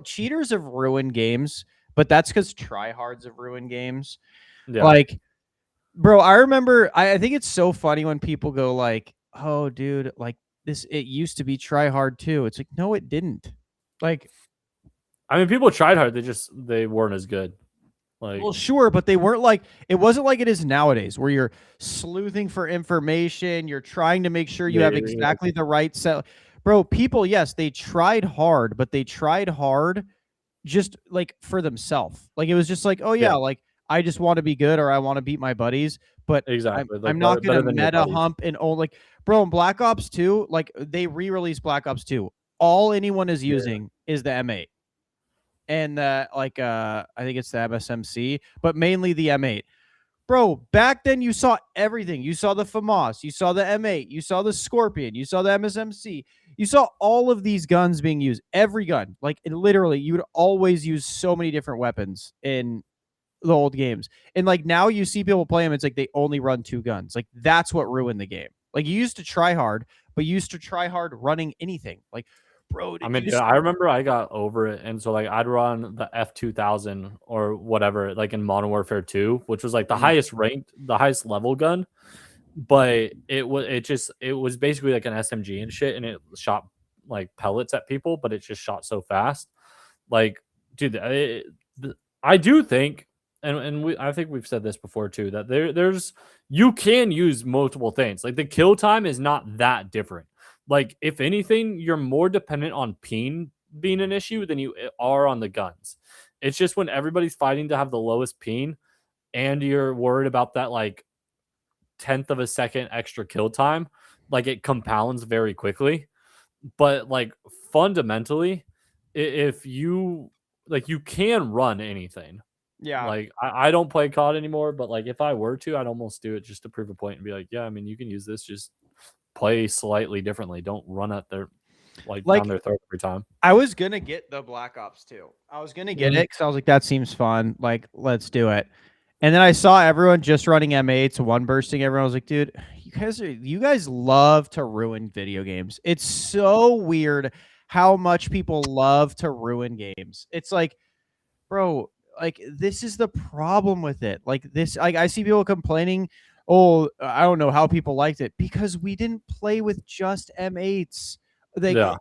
cheaters have ruined games, but that's because tryhards have ruined games. Yeah. Like, bro, I remember. I think it's so funny when people go like, "Oh, dude, like this. It used to be tryhard too." It's like, no, it didn't. Like, I mean, people tried hard. They weren't as good. Like, well, sure, but they weren't like, it wasn't like it is nowadays where you're sleuthing for information. You're trying to make sure you have exactly the right set. Bro, people, yes, they tried hard, but they tried hard just like for themselves. Like it was just like, oh yeah, like I just want to be good or I want to beat my buddies, but exactly. I'm not going to meta hump and like, bro, in Black Ops 2, like they re-released Black Ops 2. All anyone is using is the M8. And like I think it's the MSMC, but mainly the M8. Bro, back then you saw everything. You saw the FAMAS, you saw the M8, you saw the Scorpion, you saw the MSMC. You saw all of these guns being used. Every gun. Like literally, you would always use so many different weapons in the old games. And like now you see people play them, it's like they only run 2 guns. Like that's what ruined the game. Like you used to try hard, but you used to try hard running anything. Like, bro, I mean, I remember I got over it, and so like I'd run the F2000 or whatever, like in Modern Warfare 2, which was like the highest ranked, the highest level gun, but it was basically like an SMG and shit, and it shot like pellets at people, but it just shot so fast. Like, dude, I do think, and I think we've said this before too, that there's you can use multiple things. Like the kill time is not that different. Like, if anything, you're more dependent on ping being an issue than you are on the guns. It's just when everybody's fighting to have the lowest ping and you're worried about that, like, 10th of a second extra kill time, like, it compounds very quickly. But, like, fundamentally, if you, like, you can run anything. Yeah. Like, I don't play COD anymore, but, like, if I were to, I'd almost do it just to prove a point and be like, yeah, I mean, you can use this, just play slightly differently. Don't run at their like down their throat every time. I was gonna get the Black Ops 2. I was gonna get it because I was like, that seems fun. Like, let's do it. And then I saw everyone just running M8s, one bursting. Everyone was like, dude, you guys love to ruin video games. It's so weird how much people love to ruin games. It's like, bro, like this is the problem with it. Like this, like I see people complaining, oh, I don't know how people liked it because we didn't play with just M8s. Like Yeah.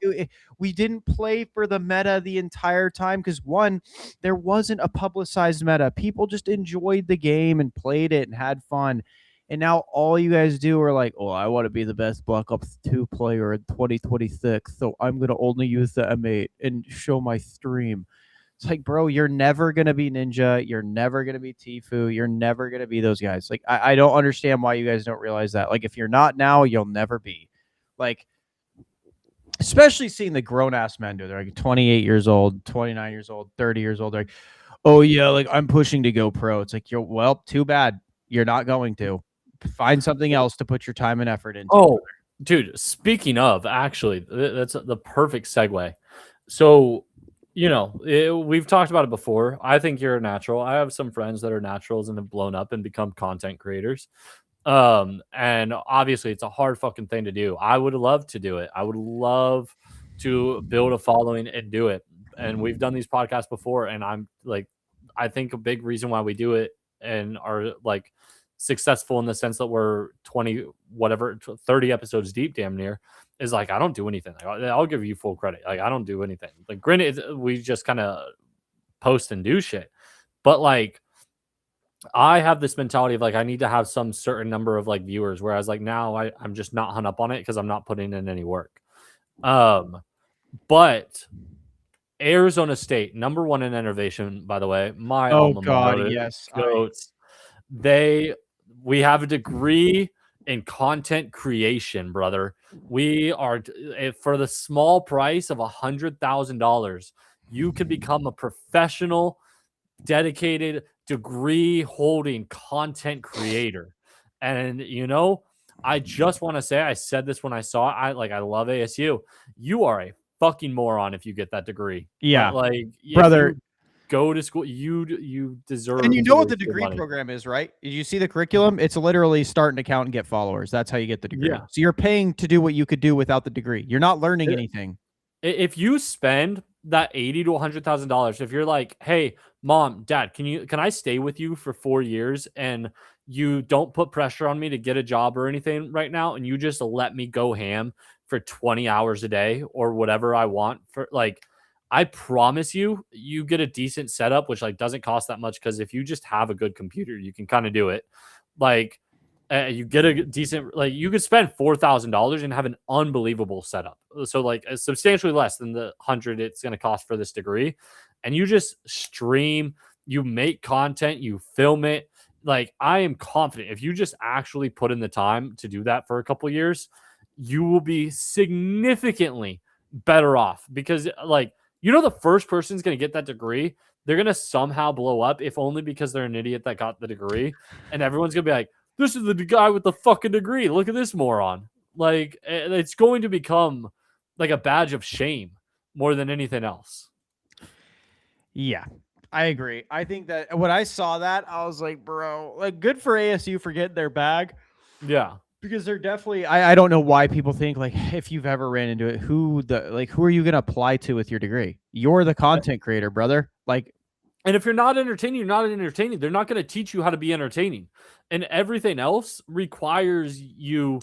we didn't play for the meta the entire time because one, there wasn't a publicized meta. People just enjoyed the game and played it and had fun. And now all you guys do are like, oh, I want to be the best Black Ops 2 player in 2026, so I'm gonna only use the M8 and show my stream. It's like, bro, you're never gonna be Ninja. You're never gonna be Tfue. You're never gonna be those guys. Like, I don't understand why you guys don't realize that. Like, if you're not now, you'll never be. Like, especially seeing the grown ass men do it. They're like 28 years old, 29 years old, 30 years old. They're like, oh yeah, like I'm pushing to go pro. It's like, you're well, too bad. You're not going to. Find something else to put your time and effort into. Oh, dude, speaking of, actually, that's the perfect segue. So, we've talked about it before. I think you're a natural. I have some friends that are naturals and have blown up and become content creators. And obviously it's a hard fucking thing to do. I would love to do it. I would love to build a following and do it. And we've done these podcasts before, and I'm like, I think a big reason why we do it and are like successful in the sense that we're 20 whatever 30 episodes deep damn near is like I don't do anything. Like, I'll give you full credit. Like I don't do anything. Like granted, we just kind of post and do shit. But like I have this mentality of like I need to have some certain number of like viewers, whereas like now I'm just not hung up on it because I'm not putting in any work. But Arizona State, number one in innovation, by the way, my alma mater, Yes. goats. We have a degree in content creation, brother. We are for the small price of $100,000, you can become a professional, dedicated, degree holding content creator. And I just want to say, I said this when I saw it. I love ASU. You are a fucking moron if you get that degree. Yeah, like brother. if you go to school, you deserve. And you to know what the waste your degree money. program is, right? Did you see the curriculum? It's literally start an account and get followers. That's how you get the degree. Yeah. So you're paying to do what you could do without the degree. You're not learning anything. If you spend that $80,000 to $100,000, if you're like, hey, mom, dad, can I stay with you for 4 years and you don't put pressure on me to get a job or anything right now, and you just let me go ham for 20 hours a day or whatever I want for like, I promise you, you get a decent setup, which like doesn't cost that much because if you just have a good computer, you can kind of do it. Like you get a decent, like you could spend $4,000 and have an unbelievable setup. So like substantially less than the 100 it's going to cost for this degree. And you just stream, you make content, you film it. Like I am confident if you just actually put in the time to do that for a couple years, you will be significantly better off because like, the first person's going to get that degree. They're going to somehow blow up if only because they're an idiot that got the degree. And everyone's going to be like, this is the guy with the fucking degree. Look at this moron. Like, it's going to become like a badge of shame more than anything else. Yeah, I agree. I think that when I saw that, I was like, bro, like good for ASU for getting their bag. Yeah. Because they're definitely, I don't know why people think like if you've ever ran into it, who are you going to apply to with your degree? You're the content creator, brother. Like, and if you're not entertaining, you're not entertaining. They're not going to teach you how to be entertaining, and everything else requires you.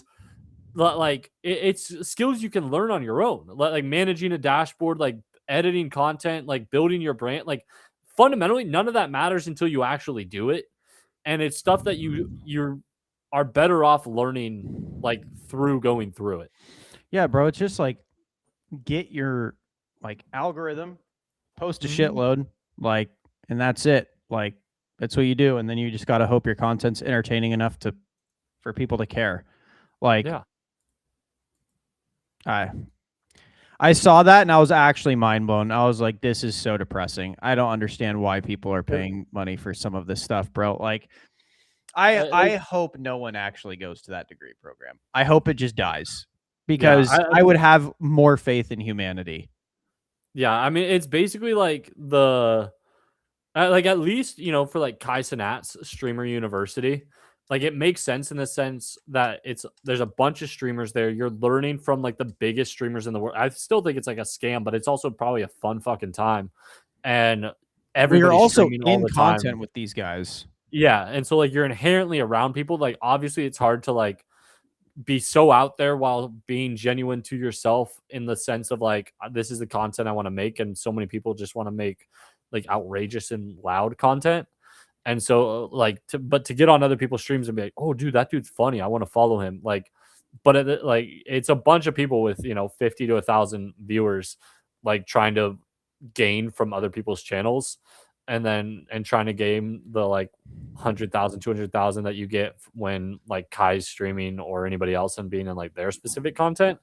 Like it's skills you can learn on your own, like managing a dashboard, like editing content, like building your brand. Like fundamentally, none of that matters until you actually do it, and it's stuff that you are better off learning like through going through it. Yeah, bro. It's just like get your like algorithm, post a shitload, like, and that's it. Like that's what you do, and then you just gotta hope your content's entertaining enough for people to care. Like, yeah. I saw that and I was actually mind blown. I was like, this is so depressing. I don't understand why people are paying money for some of this stuff, bro. Like, I hope no one actually goes to that degree program. I hope it just dies because I would have more faith in humanity. Yeah, I mean, it's basically like Like at least for like Kai Cenat's Streamer University, like it makes sense in the sense that there's a bunch of streamers there. You're learning from like the biggest streamers in the world. I still think it's like a scam, but it's also probably a fun fucking time, and Well, you're everybody's also streaming all in the time. content with these guys. Yeah, and so like you're inherently around people. Like obviously, it's hard to like be so out there while being genuine to yourself in the sense of like this is the content I want to make, and so many people just want to make like outrageous and loud content. And so like to get on other people's streams and be like, oh dude, that dude's funny, I want to follow him. Like, but like it's a bunch of people with 50 to 1,000 viewers, like trying to gain from other people's channels, and trying to gain the like 100,000, 200,000 that you get when like Kai's streaming or anybody else and being in like their specific content.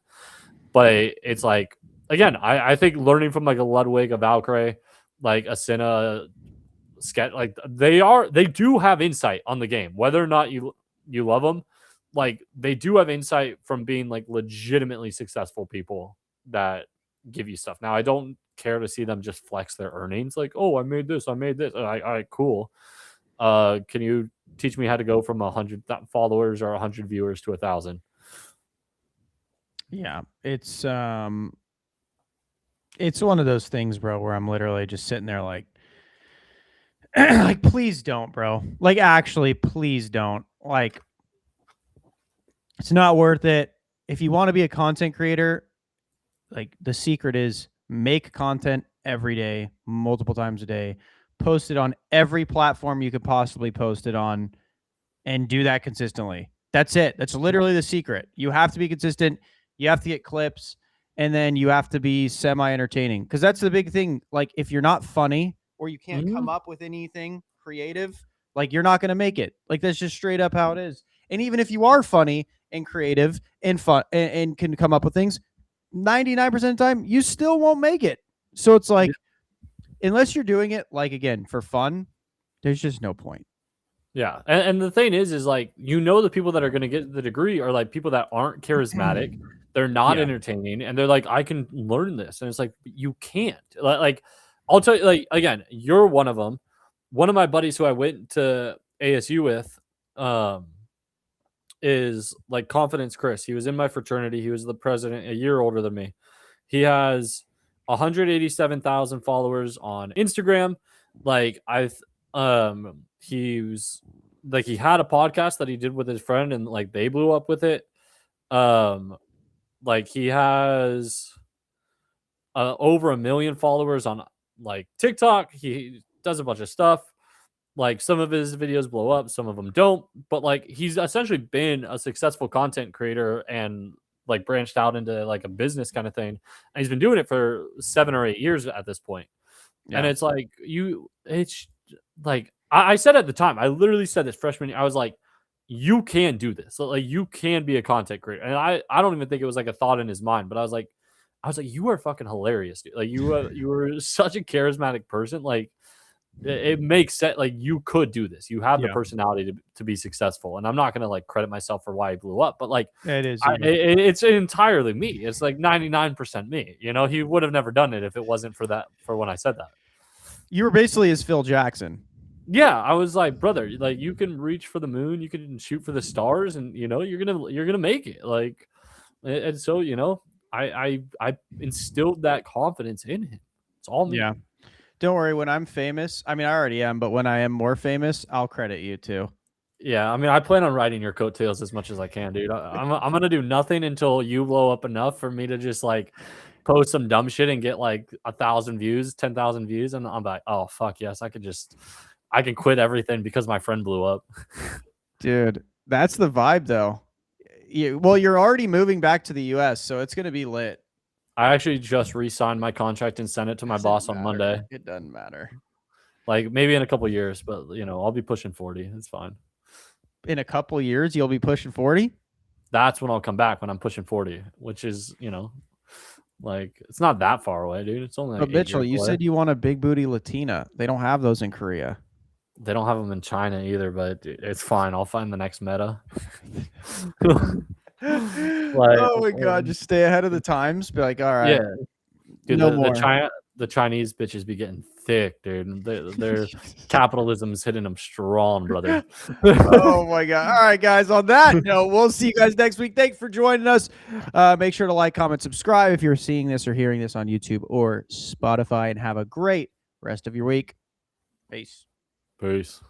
But it's like, again, I think learning from like a Ludwig, a Valkyrie, like a Senna, sketch, like they do have insight on the game, whether or not you love them. Like they do have insight from being like legitimately successful people that give you stuff. Now I don't care to see them just flex their earnings, like, oh, I made this, I made this. All right, cool. Can you teach me how to go from 100 followers or 100 viewers to 1,000? Yeah, it's one of those things, bro, where I'm literally just sitting there like like please don't, bro. Like actually, please don't. Like it's not worth it. If you want to be a content creator, like the secret is make content every day, multiple times a day, post it on every platform you could possibly post it on, and do that consistently. That's it. That's literally the secret. You have to be consistent. You have to get clips, and then you have to be semi-entertaining, because that's the big thing. Like if you're not funny or you can't come up with anything creative, like you're not going to make it. Like that's just straight up how it is. And even if you are funny and creative and fun and can come up with things, 99% of the time you still won't make it. So it's like, unless you're doing it like again for fun, there's just no point. Yeah, and the thing is like the people that are going to get the degree are like people that aren't charismatic, they're not entertaining, and they're like, I can learn this, and it's like you can't. Like I'll tell you, like again, you're one of them. One of my buddies who I went to ASU with, is like Confidence Chris. He was in my fraternity. He was the president, a year older than me. He has 187,000 followers on Instagram. Like he was like he had a podcast that he did with his friend, and like they blew up with it. Like he has over 1 million followers on like TikTok. He does a bunch of stuff. Like some of his videos blow up, some of them don't. But like he's essentially been a successful content creator and like branched out into like a business kind of thing. And he's been doing it for 7 or 8 years at this point. Yeah. And it's like it's like I said at the time, I literally said this freshman year, I was like, you can do this. So, like you can be a content creator. And I don't even think it was like a thought in his mind, but I was like, you are fucking hilarious, dude. Like you were such a charismatic person. Like it makes sense. Like you could do this. You have the personality to be successful. And I'm not going to like credit myself for why he blew up, but like it is, it's entirely me. It's like 99% me. He would have never done it if it wasn't for when I said that. You were basically as Phil Jackson. Yeah, I was like, brother, like you can reach for the moon, you can shoot for the stars, and you're gonna make it. Like, and so I instilled that confidence in him. It's all me. Yeah. Don't worry. When I'm famous, I mean, I already am, but when I am more famous, I'll credit you too. Yeah, I mean, I plan on riding your coattails as much as I can, dude. I'm gonna do nothing until you blow up enough for me to just like post some dumb shit and get like 1,000 views, 10,000 views, and I'm like, oh fuck yes, I can quit everything because my friend blew up. Dude, that's the vibe though. Well, you're already moving back to the US, so it's gonna be lit. I actually just re-signed my contract and sent it to my boss on Monday. It doesn't matter. Like maybe in a couple years, but I'll be pushing 40. It's fine. In a couple years, you'll be pushing 40? That's when I'll come back, when I'm pushing 40, which is, like it's not that far away, dude. It's only like Mitchell, you said you want a big booty Latina. They don't have those in Korea. They don't have them in China either, but it's fine. I'll find the next meta. Like, oh my god, just stay ahead of the times. Be like, all right, yeah, dude. The Chinese bitches be getting thick, dude. Their capitalism's hitting them strong, brother. Oh my god. All right, guys. On that note, we'll see you guys next week. Thanks for joining us. Make sure to like, comment, subscribe if you're seeing this or hearing this on YouTube or Spotify, and have a great rest of your week. Peace. Peace.